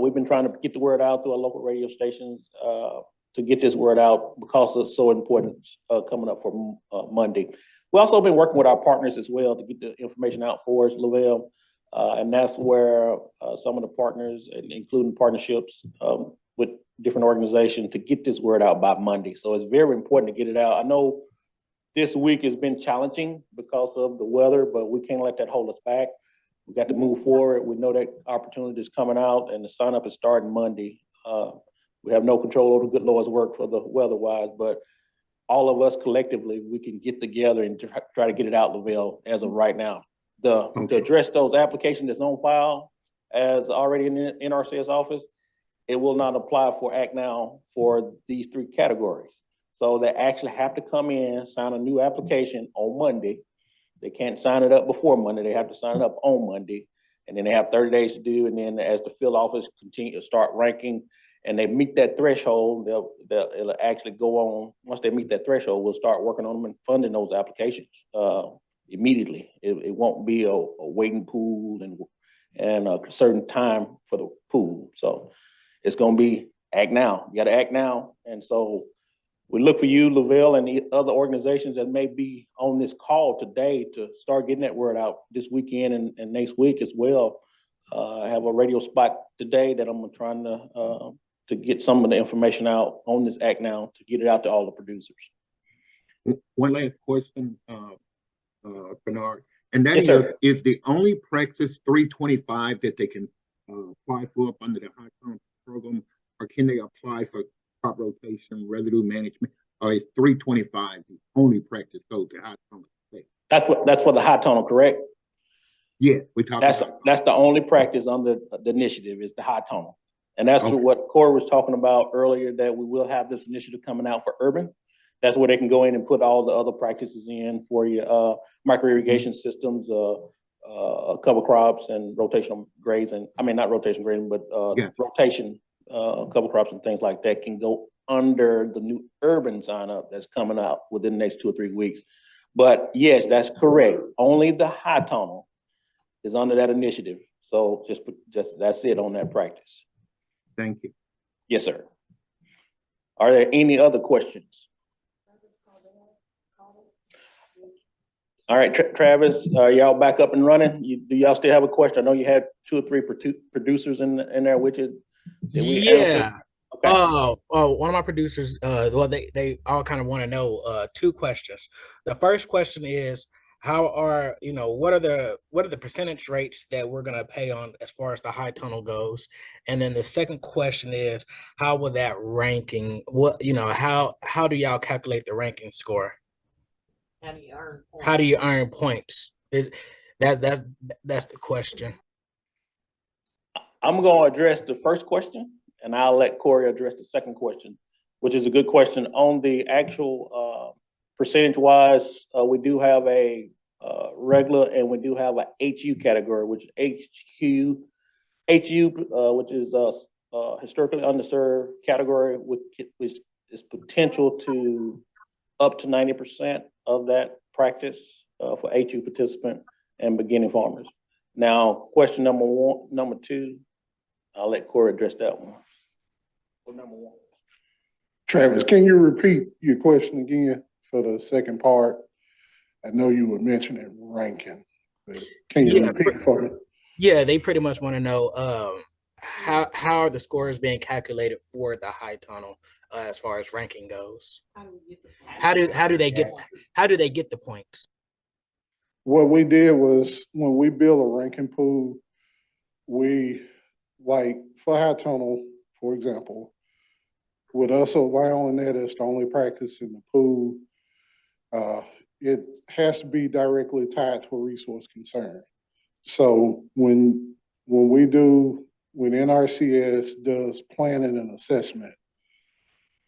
We've been trying to get the word out through our local radio stations to get this word out because it's so important coming up for Monday. We've also been working with our partners as well to get the information out for us, Lavelle. And that's where some of the partners, including partnerships with different organizations, to get this word out by Monday. So it's very important to get it out. I know this week has been challenging because of the weather, but we can't let that hold us back. We got to move forward. We know that opportunity is coming out, and the sign up is starting Monday. We have no control over the good Lord's work for the weather-wise, but all of us collectively, we can get together and try to get it out, Lavelle, as of right now. To address those applications that's on file as already in the NRCS office, it will not apply for Act Now for these 3 categories. So they actually have to come in, sign a new application on Monday. They can't sign it up before Monday. They have to sign it up on Monday, and then they have 30 days to do. And then as the field office continue to start ranking, and they meet that threshold, it'll actually go on. Once they meet that threshold, we'll start working on them and funding those applications immediately. It won't be a waiting pool and a certain time for the pool. So it's going to be Act Now. You got to act now. And so we look for you, Lavelle, and the other organizations that may be on this call today to start getting that word out this weekend and next week as well. I have a radio spot today that I'm trying to get some of the information out on this Act Now to get it out to all the producers. One last question, Bernard, and that Yes, is the only Praxis 325 that they can apply for up under the high tone program, or can they apply for crop rotation, residue management, or is 325 the only practice goes to high tone? That's for the high tunnel, correct? Yeah, we talked That's about the only practice under the initiative is the high tunnel. And that's what Corey was talking about earlier, that we will have this initiative coming out for urban. That's where they can go in and put all the other practices in for your micro irrigation systems, cover crops and rotational grazing. I mean, not rotation grazing, but rotation cover crops and things like that can go under the new urban sign up that's coming out within the next 2 or 3 weeks. But yes, that's correct. Only the high tunnel is under that initiative. So just that's it on that practice. Thank you. Yes, sir. Are there any other questions? All right, Travis, y'all back up and running? Do y'all still have a question? I know you had 2 or 3 producers in there, which is, did we answer? Yeah. Okay. One of my producers, well, they all kind of want to know 2 questions. The first question is, how are, what are the percentage rates that we're going to pay on as far as the high tunnel goes? And then the second question is, how will that ranking, how do y'all calculate the ranking score? How do you earn points? How do you earn points? That's the question. I'm going to address the first question, and I'll let Corey address the second question, which is a good question. On the actual percentage-wise, we do have a regular, and we do have a HU category, which is HU, which is historically underserved category, which is potential to up to 90% of that practice for HU participant and beginning farmers. Now, question number 2, I'll let Corey address that one. What number 1? Travis, can you repeat your question again for the second part? I know you were mentioning ranking, but can you repeat it for me? Yeah, they pretty much want to know how are the scores being calculated for the high tunnel as far as ranking goes? How do they get the points? What we did was when we build a ranking pool, we, like for high tunnel, for example, with us allowing that as the only practice in the pool, it has to be directly tied to a resource concern. So when NRCS does planning and assessment,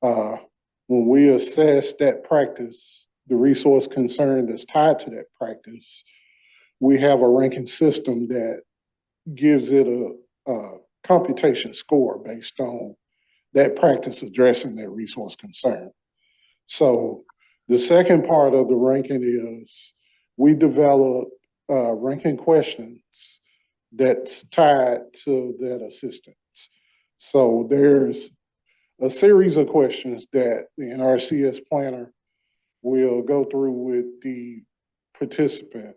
when we assess that practice, the resource concern that's tied to that practice, we have a ranking system that gives it a computation score based on that practice addressing that resource concern. So the second part of the ranking is we develop ranking questions that's tied to that assistance. So there's a series of questions that the NRCS planner will go through with the participant.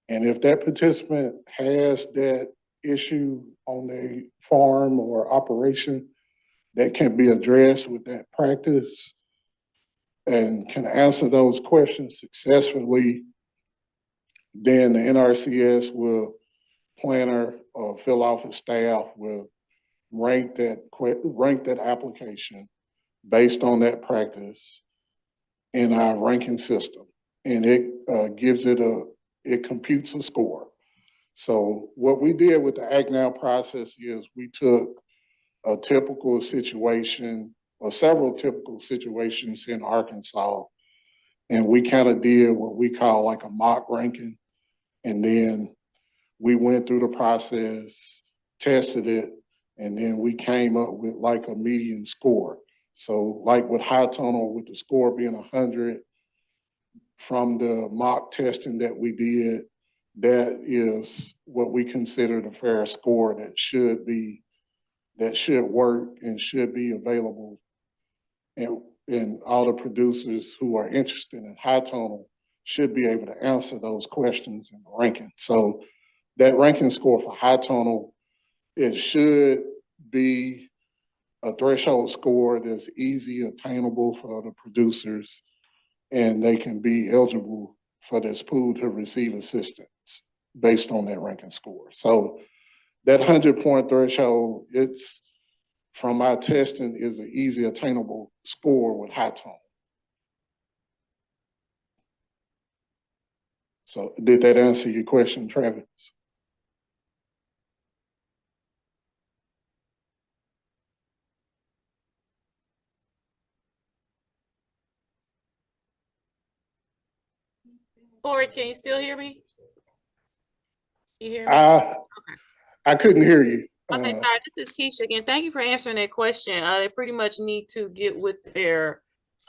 And if that participant has that issue on their farm or operation that can be addressed with that practice and can answer those questions successfully, then the NRCS will planner or fill office staff will rank that application based on that practice in our ranking system, and it computes a score. So what we did with the Act Now process is we took a typical situation or several typical situations in Arkansas, and we kind of did what we call like a mock ranking, and then we went through the process, tested it, and then we came up with like a median score. So like with high tunnel, with the score being 100, from the mock testing that we did, that is what we consider the fair score that should work and should be available. And all the producers who are interested in high tunnel should be able to answer those questions in the ranking. So that ranking score for high tunnel, it should be a threshold score that's easy attainable for the producers, and they can be eligible for this pool to receive assistance based on that ranking score. So that 100-point threshold, it's from our testing, is an easy attainable score with high tunnel. So did that answer your question, Travis? Corey, can you still hear me? You hear me? I couldn't hear you. Okay, sorry, this is Keisha again. Thank you for answering that question. They pretty much need to get with their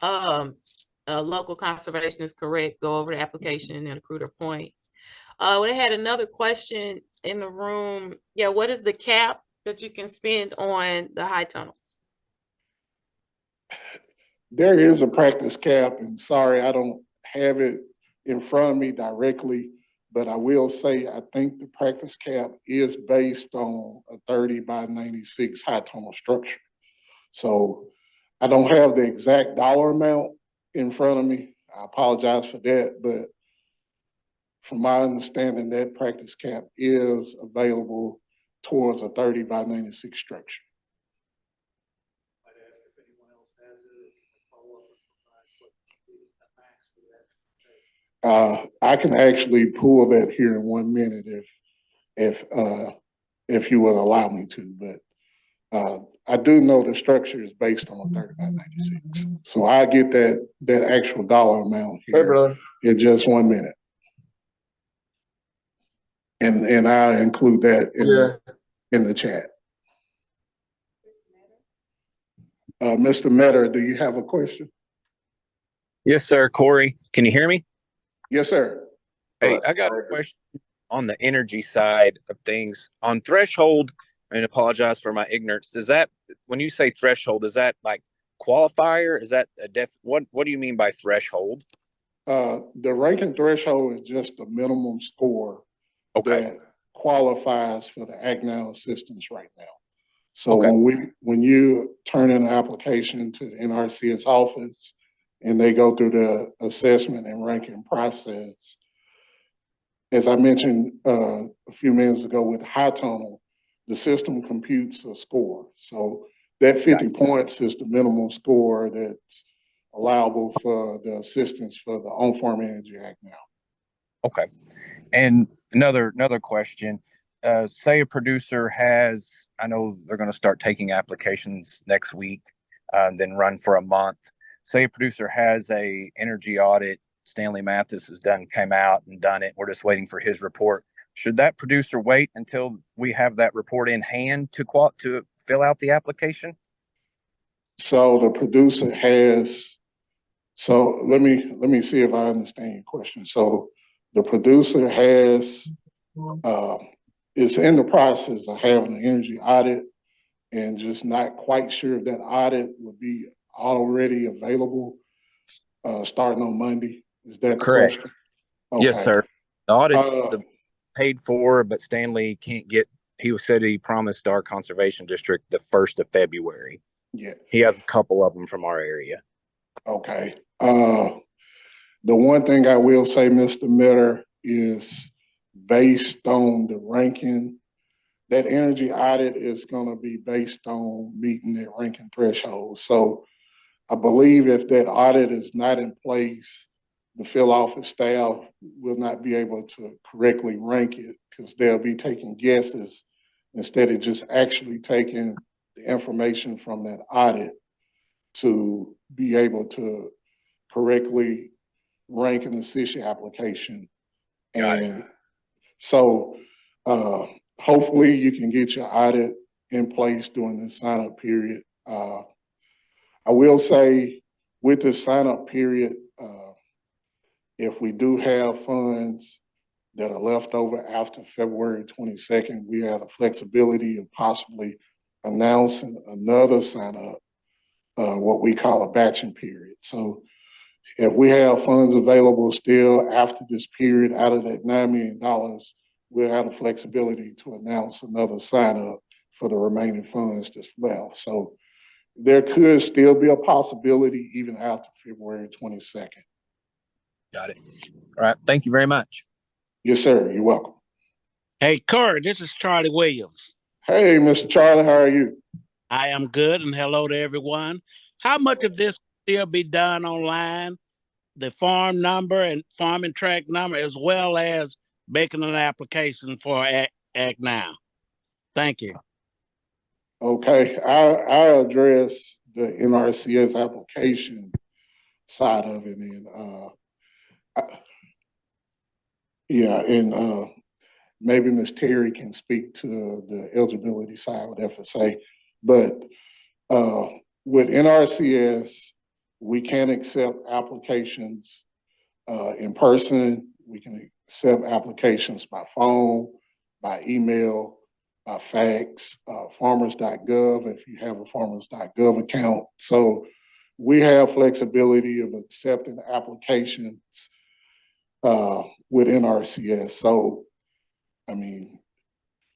local conservationist, correct, go over the application and accrue their points. We had another question in the room. Yeah, what is the cap that you can spend on the high tunnel? There is a practice cap, and sorry, I don't have it in front of me directly, but I will say, I think the practice cap is based on a 30 by 96 high tunnel structure. So I don't have the exact dollar amount in front of me. I apologize for that, but from my understanding, that practice cap is available towards a 30 by 96 structure. I can actually pull that here in 1 minute if you would allow me to, but I do know the structure is based on a 30 by 96. So I get that actual dollar amount here in just 1 minute. And I'll include that in the chat. Mr. Metter, do you have a question? Yes, sir. Corey, can you hear me? Yes, sir. Hey, I got a question on the energy side of things. On threshold, and apologize for my ignorance, is that, when you say threshold, is that like qualifier? Is that what do you mean by threshold? The ranking threshold is just the minimum score that qualifies for the ACNOW assistance right now. So when you turn in an application to the NRCS office and they go through the assessment and ranking process, as I mentioned a few minutes ago with high tunnel, the system computes a score. So that 50 points is the minimum score that's allowable for the assistance for the On-Farm Energy Act now. Okay. And another question, say a producer has, I know they're going to start taking applications next week, then run for a month. Say a producer has a energy audit, Stanley Mathis came out and done it. We're just waiting for his report. Should that producer wait until we have that report in hand to fill out the application? So the producer has, so let me see if I understand your question. So the producer has, is in the process of having an energy audit and just not quite sure if that audit would be already available starting on Monday. Is that the question? Okay. Yes, sir. The audit's paid for, but Stanley can't get, he said he promised our conservation district the 1st of February. Yeah. He has a couple of them from our area. Okay. The one thing I will say, Mr. Miller, is based on the ranking, that energy audit is going to be based on meeting that ranking threshold. So I believe if that audit is not in place, the field office staff will not be able to correctly rank it because they'll be taking guesses instead of just actually taking the information from that audit to be able to correctly rank an assist application. And so hopefully you can get your audit in place during the sign up period. I will say with the sign up period, if we do have funds that are left over after February 22nd, we have the flexibility of possibly announcing another sign up, what we call a batching period. So if we have funds available still after this period out of that $9 million, we'll have the flexibility to announce another sign up for the remaining funds that's left. So there could still be a possibility even after February 22nd. Got it. All right. Thank you very much. Yes, sir. You're welcome. Hey, Corey, this is Charlie Williams. Hey, Mr. Charlie, how are you? I am good, and hello to everyone. How much of this can still be done online? The farm number and farming tract number, as well as making an application for Act Now. Thank you. Okay, I'll address the NRCS application side of it, and maybe Ms. Terry can speak to the eligibility side with FSA. But with NRCS, we can accept applications in person. We can accept applications by phone, by email, by fax, farmers.gov if you have a farmers.gov account. So we have flexibility of accepting applications with NRCS. So, I mean,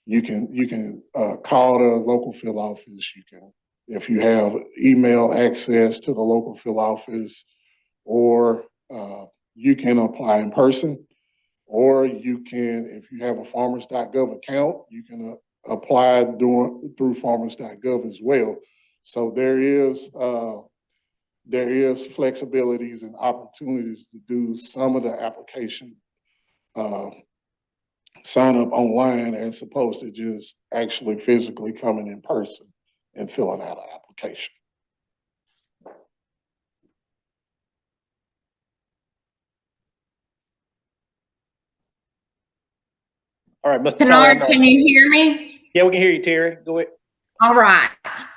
you can call the local field office. You can, if you have email access to the local field office, or you can apply in person, or you can, if you have a farmers.gov account, you can apply through farmers.gov as well. So there is flexibilities and opportunities to do some of the application sign up online as opposed to just actually physically coming in person and filling out an application. All right, Mr. Kennard, Charlie. can you hear me? Yeah, we can hear you, Terry. Go ahead. All right.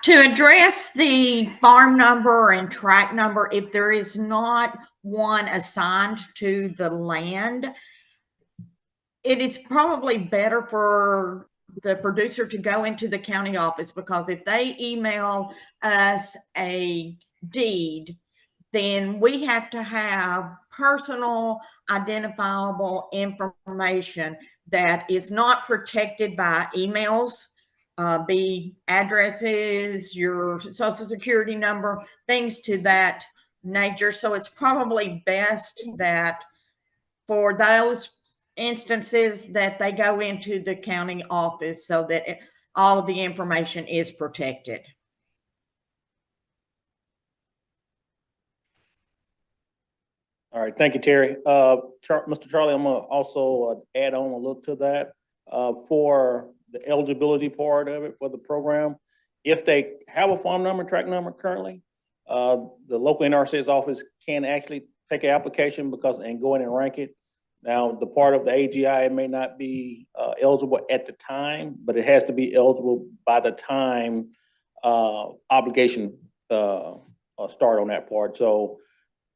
To address the farm number and tract number, if there is not one assigned to the land, it is probably better for the producer to go into the county office, because if they email us a deed, then we have to have personal identifiable information that is not protected by emails, be addresses, your social security number, things to that nature. So it's probably best that for those instances that they go into the county office so that all of the information is protected. All right, thank you, Terry. Mr. Charlie, I'm gonna also add on a little to that. For the eligibility part of it for the program, if they have a farm number, tract number currently, the local NRCS office can actually take an application and go in and rank it. Now, the part of the AGI, it may not be eligible at the time, but it has to be eligible by the time obligation start on that part. So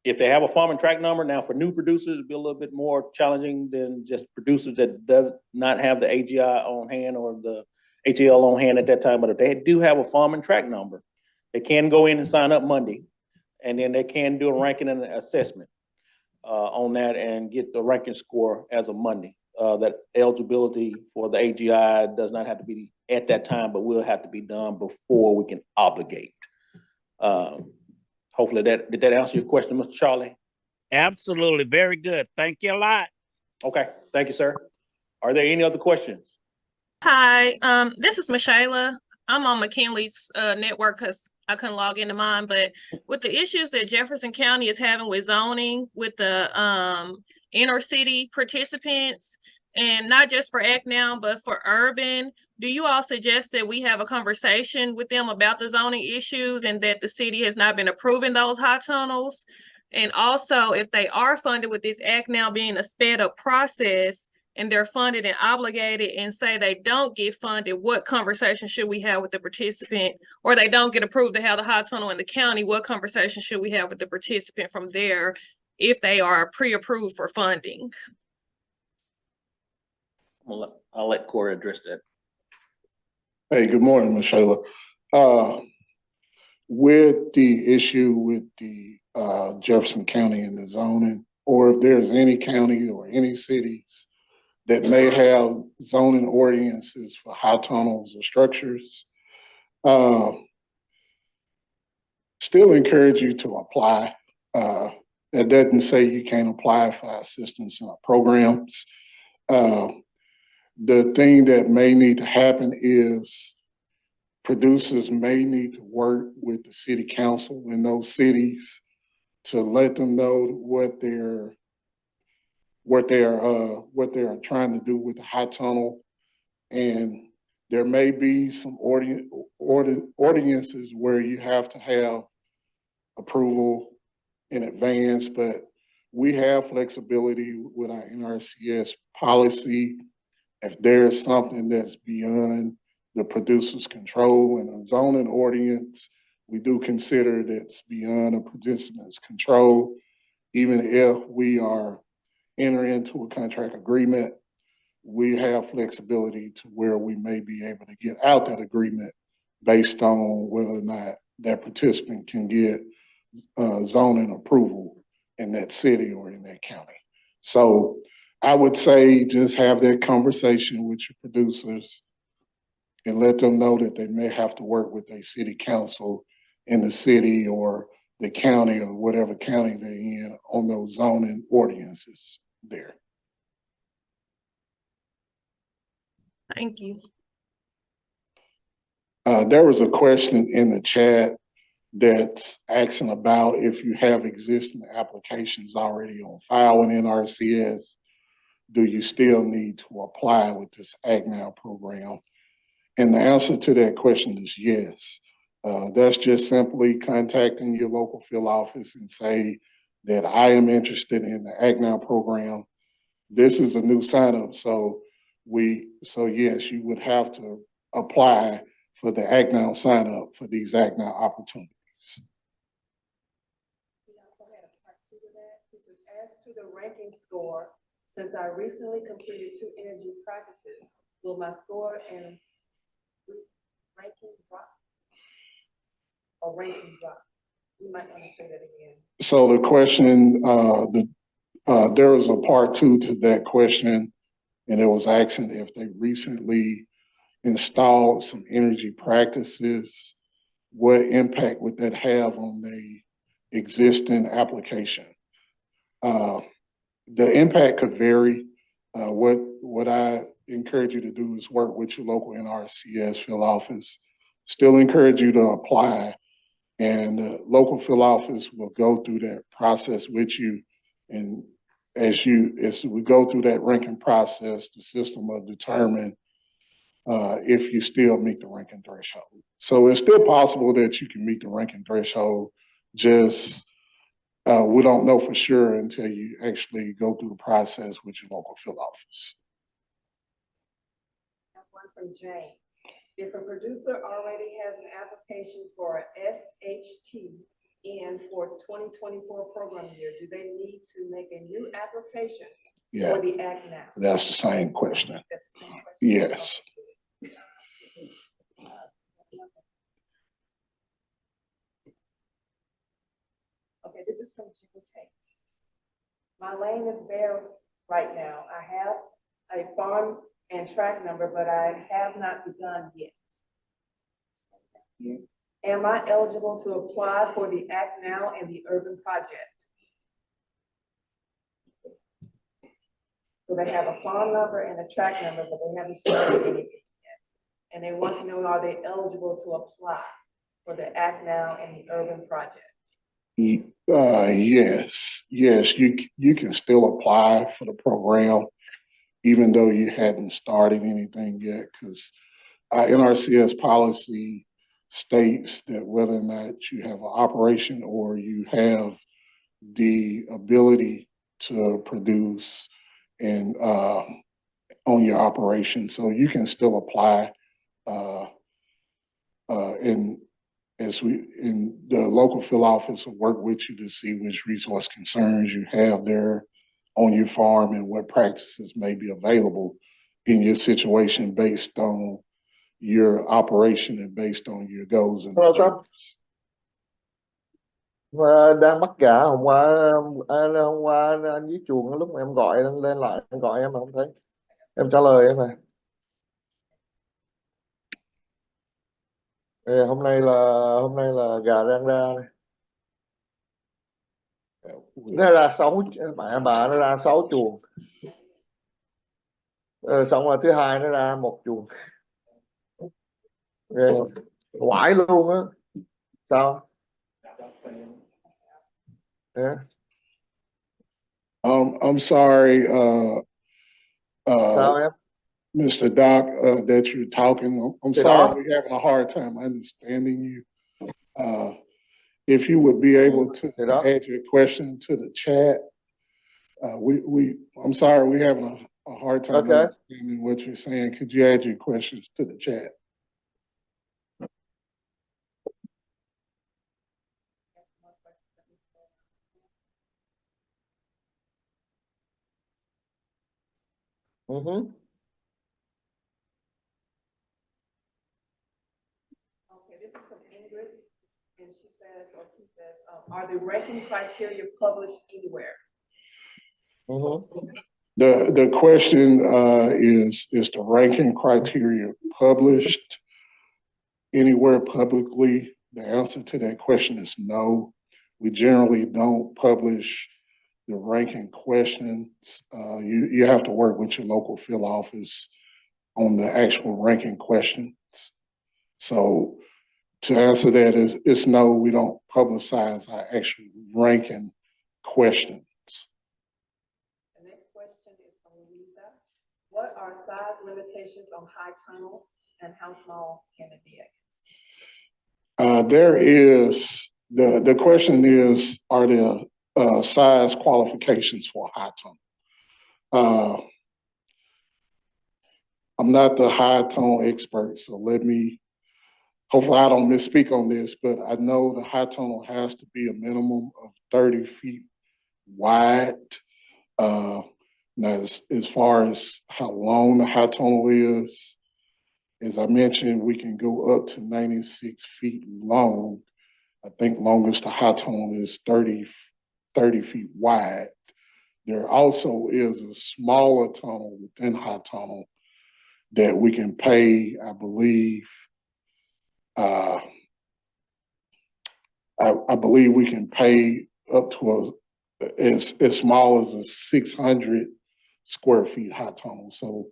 if they have a farm and tract number, now for new producers, it'd be a little bit more challenging than just producers that does not have the AGI on hand or the HL on hand at that time. But if they do have a farm and tract number, they can go in and sign up Monday, and then they can do a ranking and an assessment on that and get the ranking score as of Monday. That eligibility for the AGI does not have to be at that time, but will have to be done before we can obligate. Hopefully did that answer your question, Mr. Charlie? Absolutely. Very good. Thank you a lot. Okay. Thank you, sir. Are there any other questions? Hi, this is Michaela. I'm on McKinley's network because I couldn't log into mine, but with the issues that Jefferson County is having with zoning, with the inner city participants, and not just for Act Now, but for urban, do you all suggest that we have a conversation with them about the zoning issues and that the city has not been approving those high tunnels? And also, if they are funded with this Act Now being a sped up process and they're funded and obligated, and say they don't get funded, what conversation should we have with the participant? Or they don't get approved to have the high tunnel in the county, what conversation should we have with the participant from there if they are pre-approved for funding? I'll let Corey address that. Hey, good morning, Michaela. With the issue with the Jefferson County and the zoning, or if there's any county or any cities that may have zoning ordinances for high tunnels or structures, still encourage you to apply. That doesn't say you can't apply for assistance programs. The thing that may need to happen is producers may need to work with the city council in those cities to let them know what they're trying to do with the high tunnel. And there may be some ordinances where you have to have approval in advance, but we have flexibility with our NRCS policy. If there is something that's beyond the producer's control and a zoning ordinance, we do consider that's beyond a participant's control. Even if we are entering into a contract agreement, we have flexibility to where we may be able to get out that agreement based on whether or not that participant can get zoning approval in that city or in that county. So I would say just have that conversation with your producers and let them know that they may have to work with a city council in the city or the county or whatever county they're in on those zoning ordinances there. Thank you. There was a question in the chat that's asking about if you have existing applications already on file in NRCS, do you still need to apply with this Act Now program? And the answer to that question is yes. That's just simply contacting your local field office and say that I am interested in the Act Now program. This is a new sign up, so yes, you would have to apply for the Act Now sign up for these Act Now opportunities. We also had a part two to that. This is as to the ranking score. Since I recently completed 2 energy practices, will my score and ranking drop? Or ranking drop? You might want to say that again. So the question, there was a part two to that question, and it was asking if they recently installed some energy practices, what impact would that have on the existing application? The impact could vary. What I encourage you to do is work with your local NRCS field office. Still encourage you to apply, and the local field office will go through that process with you. And as we go through that ranking process, the system will determine if you still meet the ranking threshold. So it's still possible that you can meet the ranking threshold, just we don't know for sure until you actually go through the process with your local field office. One from Jane. If a producer already has an application for a SHTN for 2024 program year, do they need to make a new application for the Act Now? That's the same question. That's the same question? Yes. Okay, this is from Jim Tate. My lane is bare right now. I have a farm and track number, but I have not begun yet. Am I eligible to apply for the Act Now and the Urban Project? So they have a farm number and a track number, but they haven't started anything yet. And they want to know, are they eligible to apply for the Act Now and the Urban Project? Yes, you can still apply for the program, even though you hadn't started anything yet, because our NRCS policy states that whether or not you have an operation or you have the ability to produce and on your operation, so you can still apply. In the local field office will work with you to see which resource concerns you have there on your farm and what practices may be available in your situation based on your operation and based on your goals and objectives. Đang bắt gà hôm qua anh với chuồng lúc mà em gọi lên lại em gọi em mà không thấy em trả lời em à. Hôm nay là gà đang ra này. Nó ra 6 bà nó ra 6 chuồng. Xong rồi thứ hai nó ra 1 chuồng. Quải luôn á. Sao? Yeah. I'm sorry, Mr. Doc, that you're talking. I'm sorry, we're having a hard time understanding you. If you would be able to add your question to the chat. I'm sorry, we're having a hard time understanding what you're saying. Could you add your questions to the chat? Okay, this is from Ingrid, and she says, says, or he says, are the ranking criteria published anywhere? The question is the ranking criteria published anywhere publicly? The answer to that question is no. We generally don't publish the ranking questions. You have to work with your local field office on the actual ranking questions. So to answer that is no, we don't publicize our actual ranking questions. The next question is from Lisa. What are size limitations on high tunnels and how small can it be? There is, the question is, are there size qualifications for a high tunnel? I'm not the high tunnel expert, so hopefully I don't misspeak on this, but I know the high tunnel has to be a minimum of 30 feet wide. Now, as far as how long the high tunnel is, as I mentioned, we can go up to 96 feet long. I think longest the high tunnel is 30 feet wide. There also is a smaller tunnel within high tunnel that we can pay, I believe, I believe we can pay up to as small as a 600 square feet high tunnel. So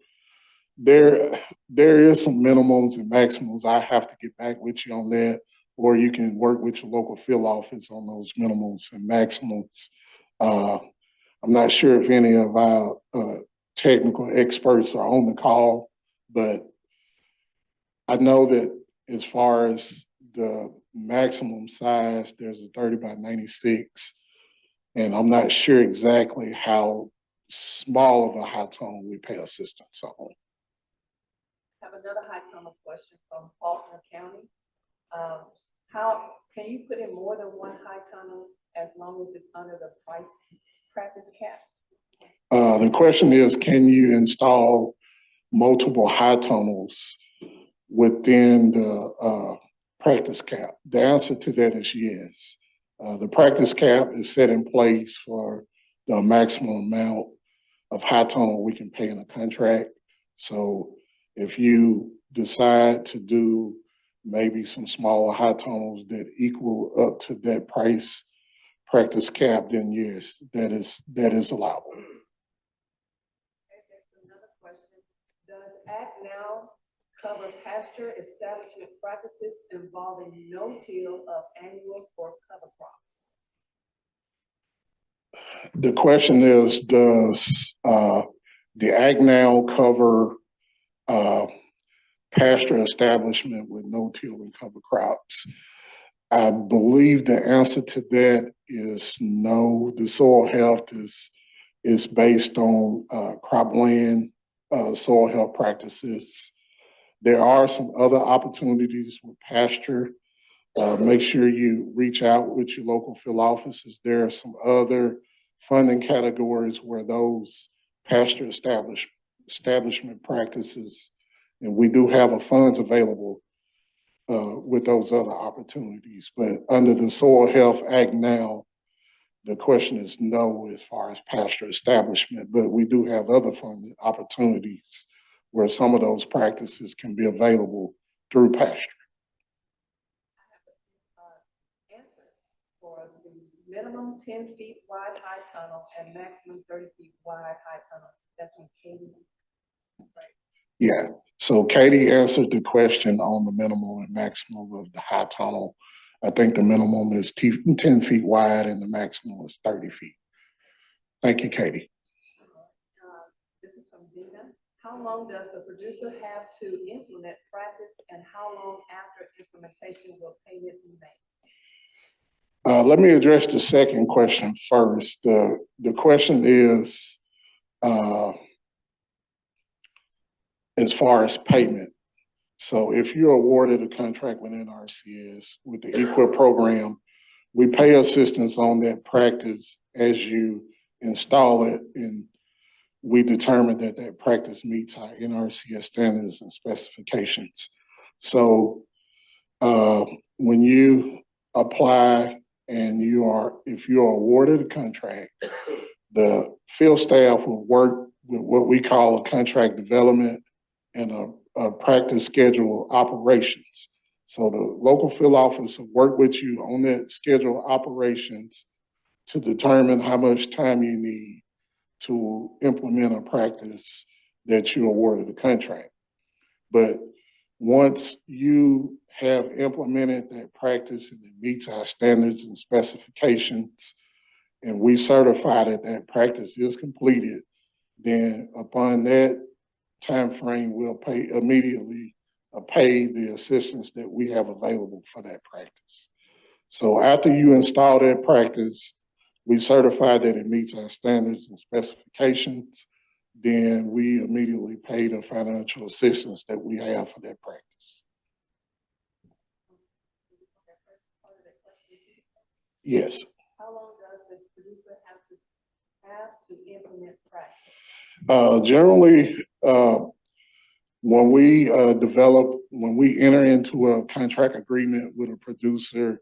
there is some minimums and maximums. I have to get back with you on that, or you can work with your local field office on those minimums and maximums. I'm not sure if any of our technical experts are on the call, but I know that as far as the maximum size, there's a 30 by 96, and I'm not sure exactly how small of a high tunnel we pay assistance on. I have another high tunnel question from Faulkner County. How can you put in more than one high tunnel as long as it's under the practice cap? The question is, can you install multiple high tunnels within the practice cap? The answer to that is yes. The practice cap is set in place for the maximum amount of high tunnel we can pay in a contract. So if you decide to do maybe some smaller high tunnels that equal up to that practice cap, then yes, that is allowable. Another question. Does Act Now cover pasture establishment practices involving no-till of annuals or cover crops? The question is, does the Act Now cover pasture establishment with no-till and cover crops? I believe the answer to that is no. The soil health is based on cropland soil health practices. There are some other opportunities with pasture. Make sure you reach out with your local field offices. There are some other funding categories where those pasture establishment practices, and we do have funds available with those other opportunities. But under the Soil Health Act Now, the question is no as far as pasture establishment, but we do have other funding opportunities where some of those practices can be available through pasture. Answer for the minimum 10 feet wide high tunnel and maximum 30 feet wide high tunnels. That's from Katie. Right. Yeah, so Katie answered the question on the minimum and maximum of the high tunnel. I think the minimum is 10 feet wide and the maximum is 30 feet. Thank you, Katie. This is from Dina. How long does the producer have to implement practice, and how long after implementation will payment be made? Let me address the second question first. The question is, as far as payment. So if you're awarded a contract with NRCS with the EQIP program, we pay assistance on that practice as you install it, and we determine that that practice meets our NRCS standards and specifications. So when you apply and if you are awarded a contract, the field staff will work with what we call a contract development and a practice schedule operations. So the local field office will work with you on that schedule operations to determine how much time you need to implement a practice that you awarded the contract. But once you have implemented that practice and it meets our standards and specifications, and we certify that that practice is completed, then upon that time frame, we'll immediately pay the assistance that we have available for that practice. So after you install that practice, we certify that it meets our standards and specifications, then we immediately pay the financial assistance that we have for that practice. Yes. How long does the producer have to implement practice? Generally, when we enter into a contract agreement with a producer,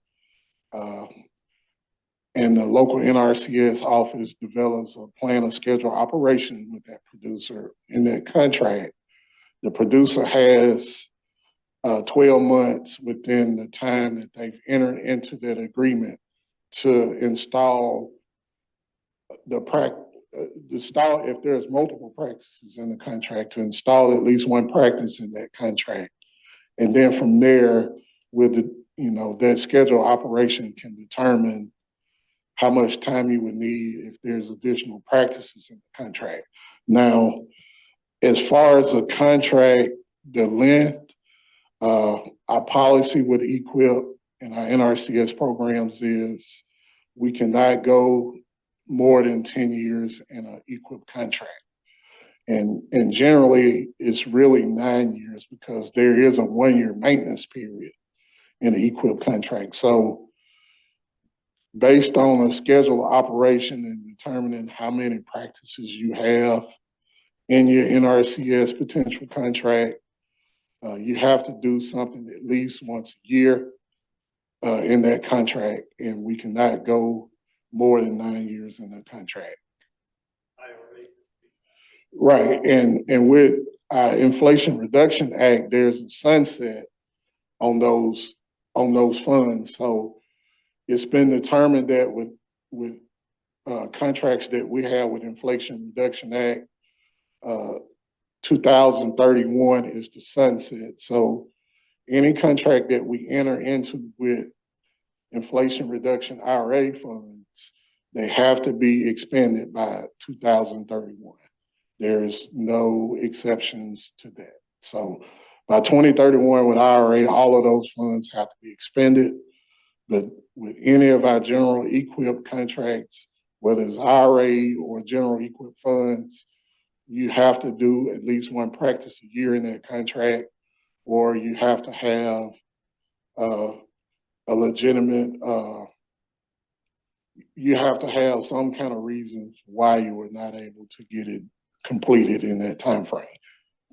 and the local NRCS office develops a plan of schedule operation with that producer in that contract, the producer has 12 months within the time that they've entered into that agreement to install if there's multiple practices in the contract, to install at least one practice in that contract. And then from there, that schedule operation can determine how much time you would need if there's additional practices in the contract. Now, as far as a contract, the length, our policy with EQIP and our NRCS programs is we cannot go more than 10 years in an EQIP contract. And generally, it's really 9 years because there is a 1-year maintenance period in the EQIP contract. So based on a schedule of operation and determining how many practices you have in your NRCS potential contract, you have to do something at least once a year in that contract, and we cannot go more than 9 years in a contract. Right, and with our Inflation Reduction Act, there's a sunset on those funds. So it's been determined that with contracts that we have with Inflation Reduction Act, 2031 is the sunset. So any contract that we enter into with Inflation Reduction IRA funds, they have to be expended by 2031. There's no exceptions to that. So by 2031 with IRA, all of those funds have to be expended. But with any of our general EQIP contracts, whether it's IRA or general EQIP funds, you have to do at least one practice a year in that contract, or you have to have a legitimate, you have to have some kind of reason why you were not able to get it completed in that time frame.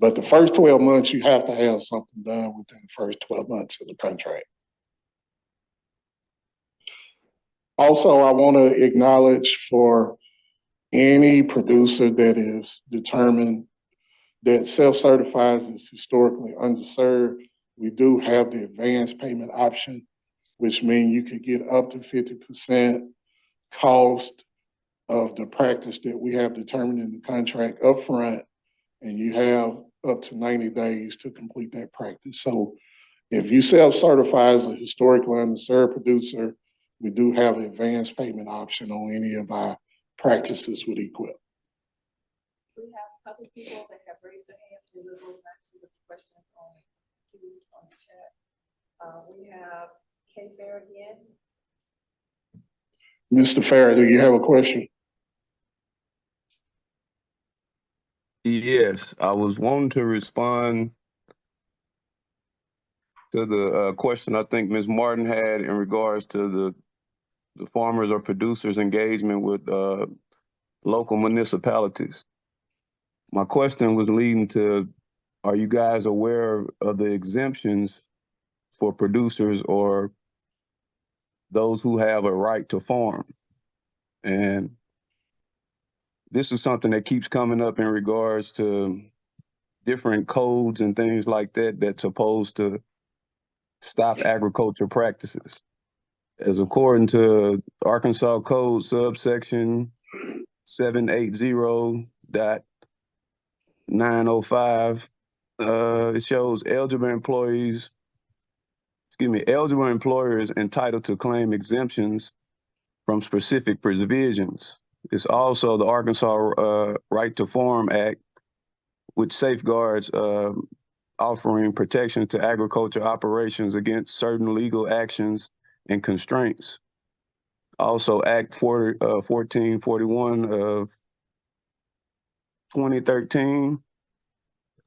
But the first 12 months, you have to have something done within the first 12 months of the contract. Also, I want to acknowledge for any producer that is determined that self-certifies as historically underserved, we do have the advanced payment option, which means you could get up to 50% cost of the practice that we have determined in the contract upfront, and you have up to 90 days to complete that practice. So if you self-certify as a historically underserved producer, we do have an advanced payment option on any of our practices with EQIP. We have a couple people that have raised their hands, and we'll go back to the questions on the chat. We have Kay Fair again. Mr. Farrer, do you have a question? Yes, I was wanting to respond to the question I think Ms. Martin had in regards to the farmers or producers' engagement with local municipalities. My question was leading to, are you guys aware of the exemptions for producers or those who have a right to farm. And this is something that keeps coming up in regards to different codes and things like that that's supposed to stop agriculture practices. As according to Arkansas Code subsection 780.905, it shows eligible employers entitled to claim exemptions from specific provisions. It's also the Arkansas Right to Farm Act, which safeguards offering protection to agriculture operations against certain legal actions and constraints. Also, Act 1441 of 2013,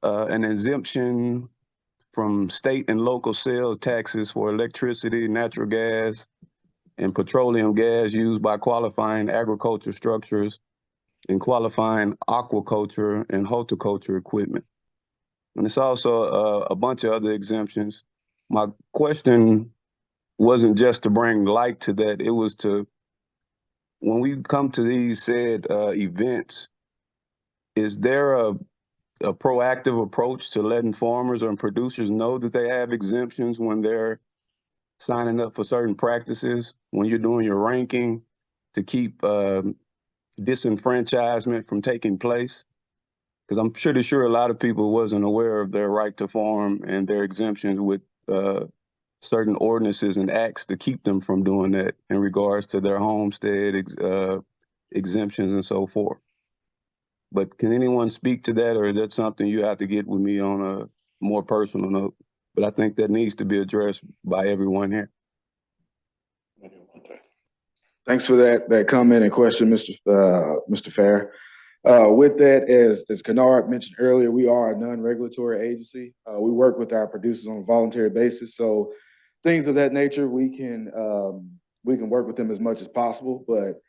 an exemption from state and local sales taxes for electricity, natural gas, and petroleum gas used by qualifying agriculture structures and qualifying aquaculture and horticulture equipment. And it's also a bunch of other exemptions. My question wasn't just to bring light to that, it was to, when we come to these said events, is there a proactive approach to letting farmers and producers know that they have exemptions when they're signing up for certain practices, when you're doing your ranking to keep disenfranchisement from taking place? Because I'm pretty sure a lot of people wasn't aware of their right to farm and their exemptions with certain ordinances and acts to keep them from doing that in regards to their homestead exemptions and so forth. But can anyone speak to that, or is that something you have to get with me on a more personal note? But I think that needs to be addressed by everyone here. Thanks for that comment and question, Mr. Fair. With that, as Kennard mentioned earlier, we are a non-regulatory agency. We work with our producers on a voluntary basis. So things of that nature, we can work with them as much as possible. But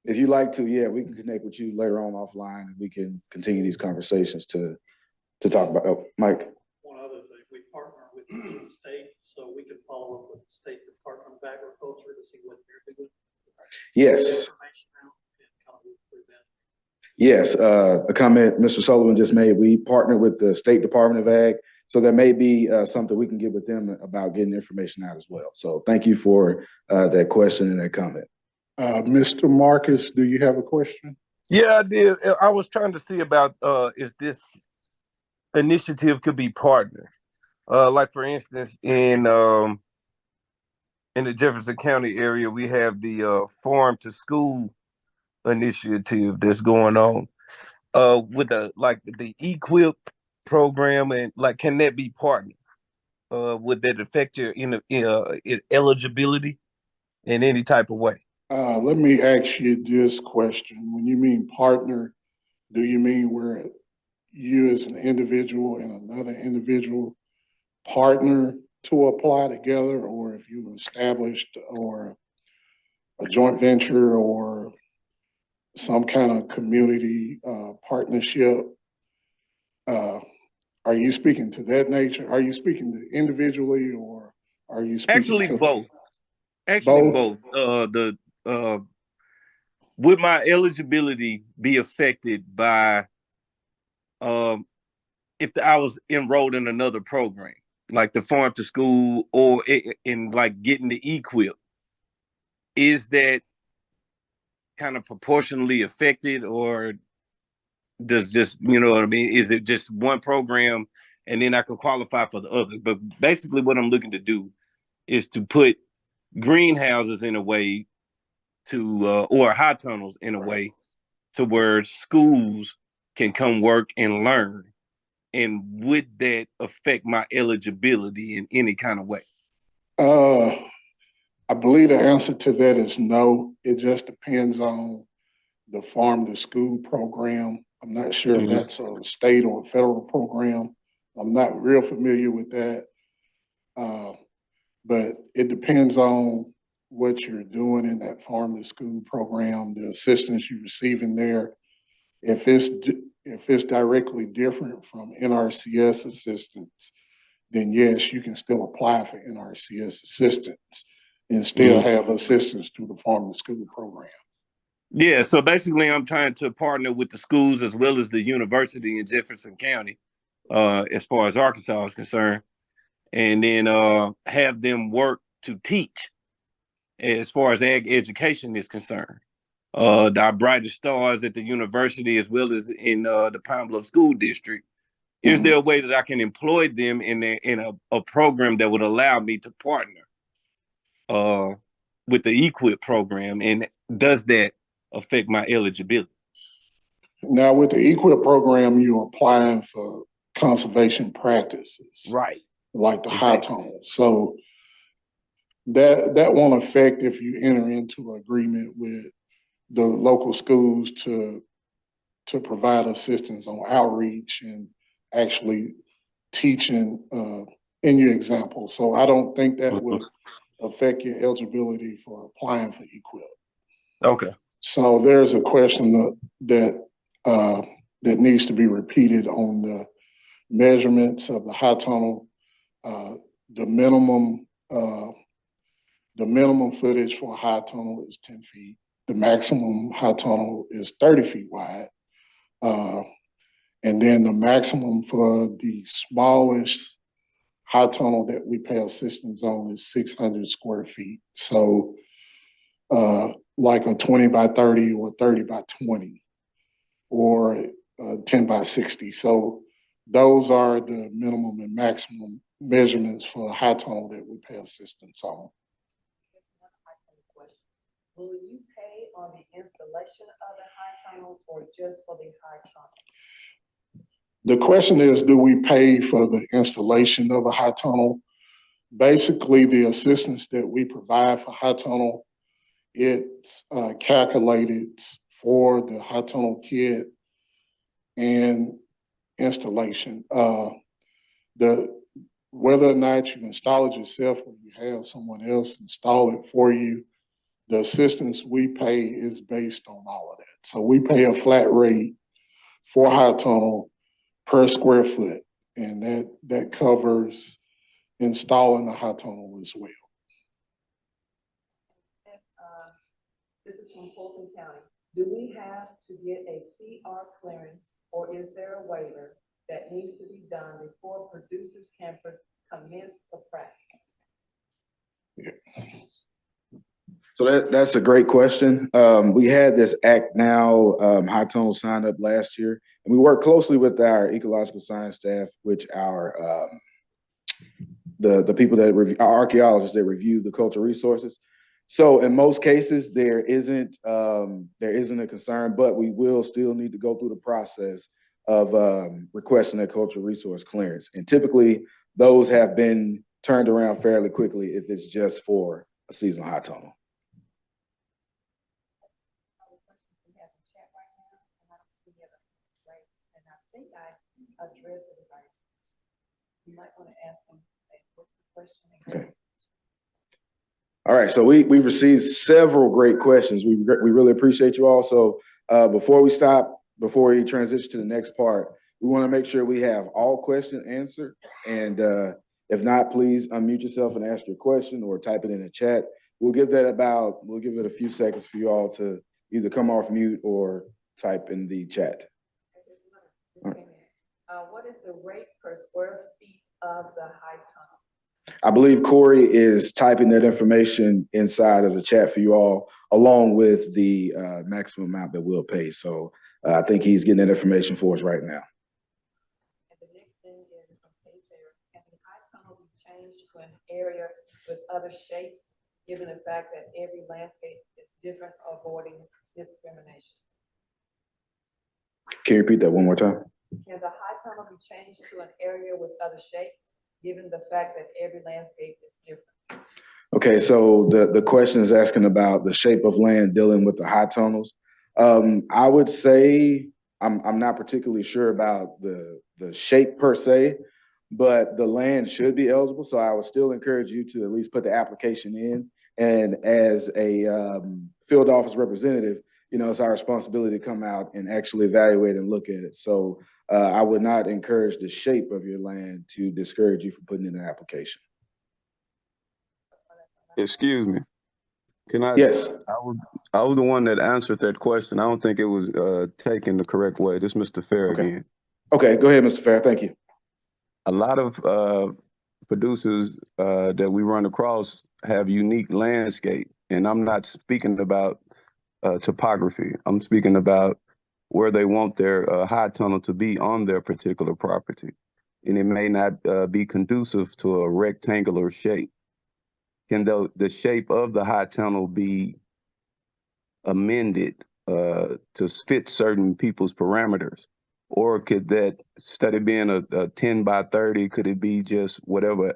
if you like to, yeah, we can connect with you later on offline, and we can continue these conversations to talk about. Oh, Mike. One other thing, we partner with the state, so we can follow up with the State Department of Agriculture to see what they're doing. Yes. Yes, a comment Mr. Sullivan just made. We partner with the State Department of Ag, so there may be something we can get with them about getting information out as well. So thank you for that question and that comment. Mr. Marcus, do you have a question? Yeah, I did. I was trying to see about if this initiative could be partnered. Like for instance, in the Jefferson County area, we have the Farm to School initiative that's going on with the EQIP program, and like, can that be partnered? Would that affect your eligibility in any type of way? Let me ask you this question. When you mean partner, do you mean where you as an individual and another individual partner to apply together, or if you established or a joint venture or some kind of community partnership? Are you speaking to that nature? Are you speaking to individually, or are you speaking Actually to both? Actually both. Would my eligibility be affected by if I was enrolled in another program, like the Farm to School, or in like getting the EQIP? Is that kind of proportionally affected, or does just, you know what I mean? Is it just one program and then I can qualify for the other? But basically what I'm looking to do is to put greenhouses in a way to, or high tunnels in a way to where schools can come work and learn. And would that affect my eligibility in any kind of way? I believe the answer to that is no. It just depends on the Farm to School program. I'm not sure if that's a state or a federal program. I'm not real familiar with that. But it depends on what you're doing in that Farm to School program, the assistance you're receiving there. If it's directly different from NRCS assistance, then yes, you can still apply for NRCS assistance. and still have assistance through the farm to school program. Yeah, so basically I'm trying to partner with the schools as well as the university in Jefferson County, as far as Arkansas is concerned, and then have them work to teach as far as ag education is concerned. Our brightest stars at the university as well as in the Pine Bluff School District. Is there a way that I can employ them in a program that would allow me to partner with the EQIP program, and does that affect my eligibility? Now with the EQIP program, you're applying for conservation practices, right? Like the high tunnel. So that won't affect if you enter into an agreement with the local schools to provide assistance on outreach and actually teaching in your example. So I don't think that would affect your eligibility for applying for EQIP. Okay. So there's a question that needs to be repeated on the measurements of the high tunnel. The minimum footage for a high tunnel is 10 feet. The maximum high tunnel is 30 feet wide. And then the maximum for the smallest high tunnel that we pay assistance on is 600 square feet. So like a 20 by 30 or 30 by 20 or 10 by 60. So those are the minimum and maximum measurements for a high tunnel that we pay assistance on. Will you pay on the installation of the high tunnel or just for the high tunnel? The question is, do we pay for the installation of a high tunnel? Basically, the assistance that we provide for high tunnel, it's calculated for the high tunnel kit and installation. Whether or not you install it yourself or you have someone else install it for you, the assistance we pay is based on all of that. So we pay a flat rate for high tunnel per square foot, and that covers installing the high tunnel as well. This is from Fulton County. Do we have to get a CR clearance, or is there a waiver that needs to be done before producers can commence the practice? Yeah. So that's a great question. We had this Act Now high tunnel sign up last year, and we worked closely with our ecological science staff, which our the people that review, our archaeologists that review the cultural resources. So in most cases, there isn't a concern, but we will still need to go through the process of requesting a cultural resource clearance. And typically, those have been turned around fairly quickly if it's just for a seasonal high tunnel. You might want to ask them what's the question. Okay. All right, so we received several great questions. We really appreciate you all. So before we transition to the next part, we want to make sure we have all questions answered. And if not, please unmute yourself and ask your question or type it in the chat. We'll give it a few seconds for you all to either come off mute or type in the chat. All right. What is the rate per square feet of the high tunnel? I believe Corey is typing that information inside of the chat for you all, along with the maximum amount that we'll pay. So I think he's getting that information for us right now. And the next thing is from Payfair. Can the high tunnel be changed to an area with other shapes, given the fact that every landscape is different, avoiding discrimination? Can you repeat that one more time? Can the high tunnel be changed to an area with other shapes, given the fact that every landscape is different? Okay, so the question is asking about the shape of land dealing with the high tunnels. I would say I'm not particularly sure about the shape per se, but the land should be eligible. So I would still encourage you to at least put the application in. And as a field office representative, you know, it's our responsibility to come out and actually evaluate and look at it. So I would not encourage the shape of your land to discourage you from putting in an application. Excuse me. Can I? Yes. I was the one that answered that question. I don't think it was taken the correct way. This is Mr. Fair Okay. again. Okay, go ahead, Mr. Fair. Thank you. A lot of producers that we run across have unique landscape, and I'm not speaking about topography. I'm speaking about where they want their high tunnel to be on their particular property, and it may not be conducive to a rectangular shape. Can the shape of the high tunnel be amended to fit certain people's parameters? Or could that, instead of being a 10 by 30, could it be just whatever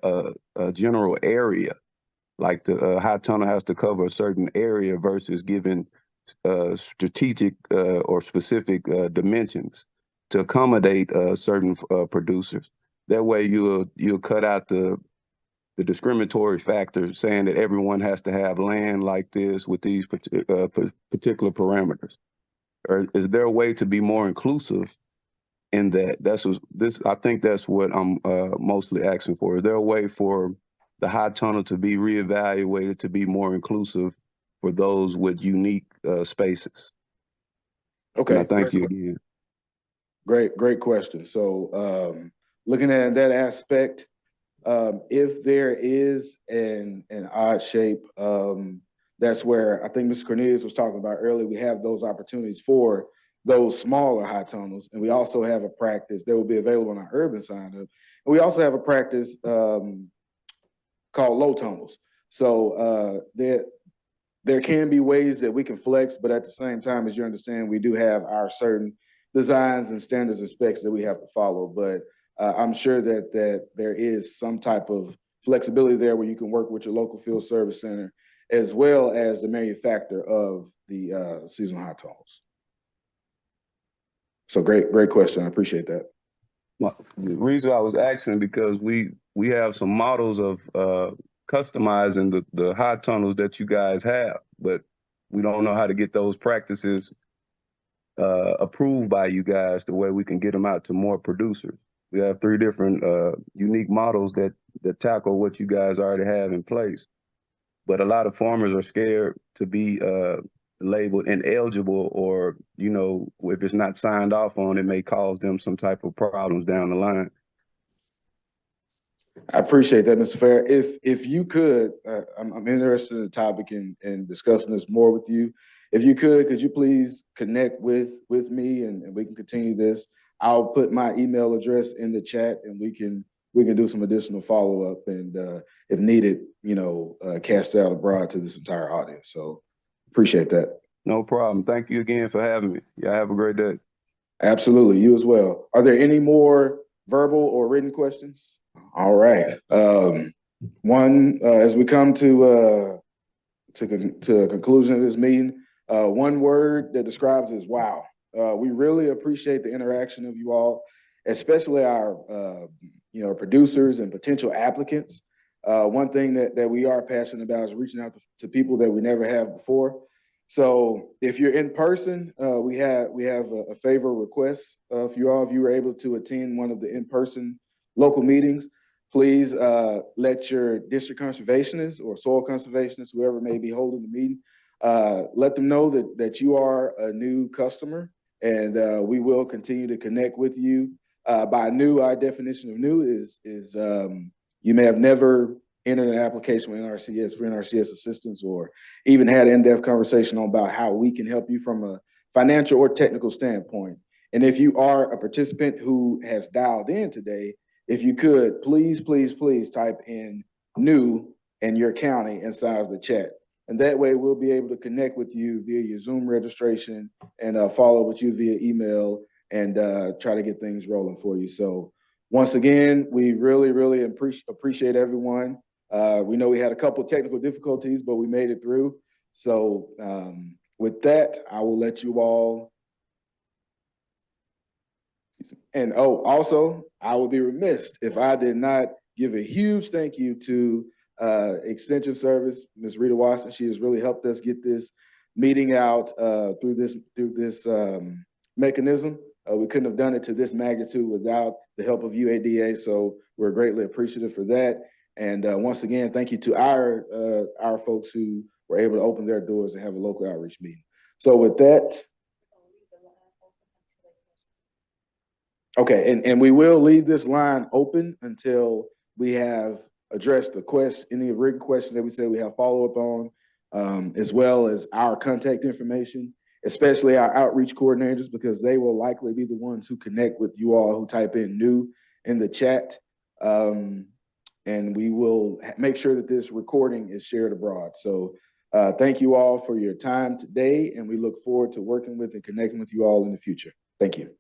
a general area? Like the high tunnel has to cover a certain area versus giving strategic or specific dimensions to accommodate certain producers. That way you'll cut out the discriminatory factor saying that everyone has to have land like this with these particular parameters? Or is there a way to be more inclusive in that? I think that's what I'm mostly asking for. Is there a way for the high tunnel to be reevaluated to be more inclusive for those with unique spaces? Okay. And I thank you again. Great question. So looking at that aspect, if there is an odd shape, that's where I think Mr. Cornelius was talking about earlier. We have those opportunities for those smaller high tunnels, and we also have a practice that will be available on our urban sign up. And we also have a practice called low tunnels. So there can be ways that we can flex, but at the same time, as you understand, we do have our certain designs and standards and specs that we have to follow. But I'm sure that there is some type of flexibility there where you can work with your local field service center as well as the manufacturer of the seasonal high tunnels. So great question. I appreciate that. Well, the reason I was asking because we have some models of customizing the high tunnels that you guys have, but we don't know how to get those practices approved by you guys the way we can get them out to more producers. We have 3 different unique models that tackle what you guys already have in place. But a lot of farmers are scared to be labeled ineligible, or, if it's not signed off on, it may cause them some type of problems down the line. I appreciate that, Mr. Fair. If you could, I'm interested in the topic and discussing this more with you. If you could you please connect with me and we can continue this? I'll put my email address in the chat and we can do some additional follow-up and if needed, cast it out abroad to this entire audience. So appreciate that. No problem. Thank you again for having me. Y'all have a great day. Absolutely. You as well. Are there any more verbal or written questions? All right. As we come to a conclusion of this meeting, one word that describes it is wow. We really appreciate the interaction of you all, especially our producers and potential applicants. One thing that we are passionate about is reaching out to people that we never have before. So if you're in person, we have a favor request. If you were able to attend one of the in-person local meetings, please let your district conservationists or soil conservationists, whoever may be holding the meeting, let them know that you are a new customer, and we will continue to connect with you. By new, our definition of new is you may have never entered an application with NRCS for NRCS assistance, or even had an in-depth conversation about how we can help you from a financial or technical standpoint. And if you are a participant who has dialed in today, if you could, please type in new and your county inside of the chat. And that way we'll be able to connect with you via your Zoom registration and follow with you via email and try to get things rolling for you. So once again, we really appreciate everyone. We know we had a couple of technical difficulties, but we made it through. So with that, I will let you all. And also, I would be remiss if I did not give a huge thank you to Extension Service, Ms. Rita Watson. She has really helped us get this meeting out through this mechanism. We couldn't have done it to this magnitude without the help of UADA, so we're greatly appreciative for that. And once again, thank you to our folks who were able to open their doors and have a local outreach meeting. So with that, okay, and we will leave this line open until we have addressed the question, any written questions that we said we have follow-up on, as well as our contact information, especially our outreach coordinators, because they will likely be the ones who connect with you all who type in new in the chat. And we will make sure that this recording is shared abroad. So thank you all for your time today, and we look forward to working with and connecting with you all in the future. Thank you.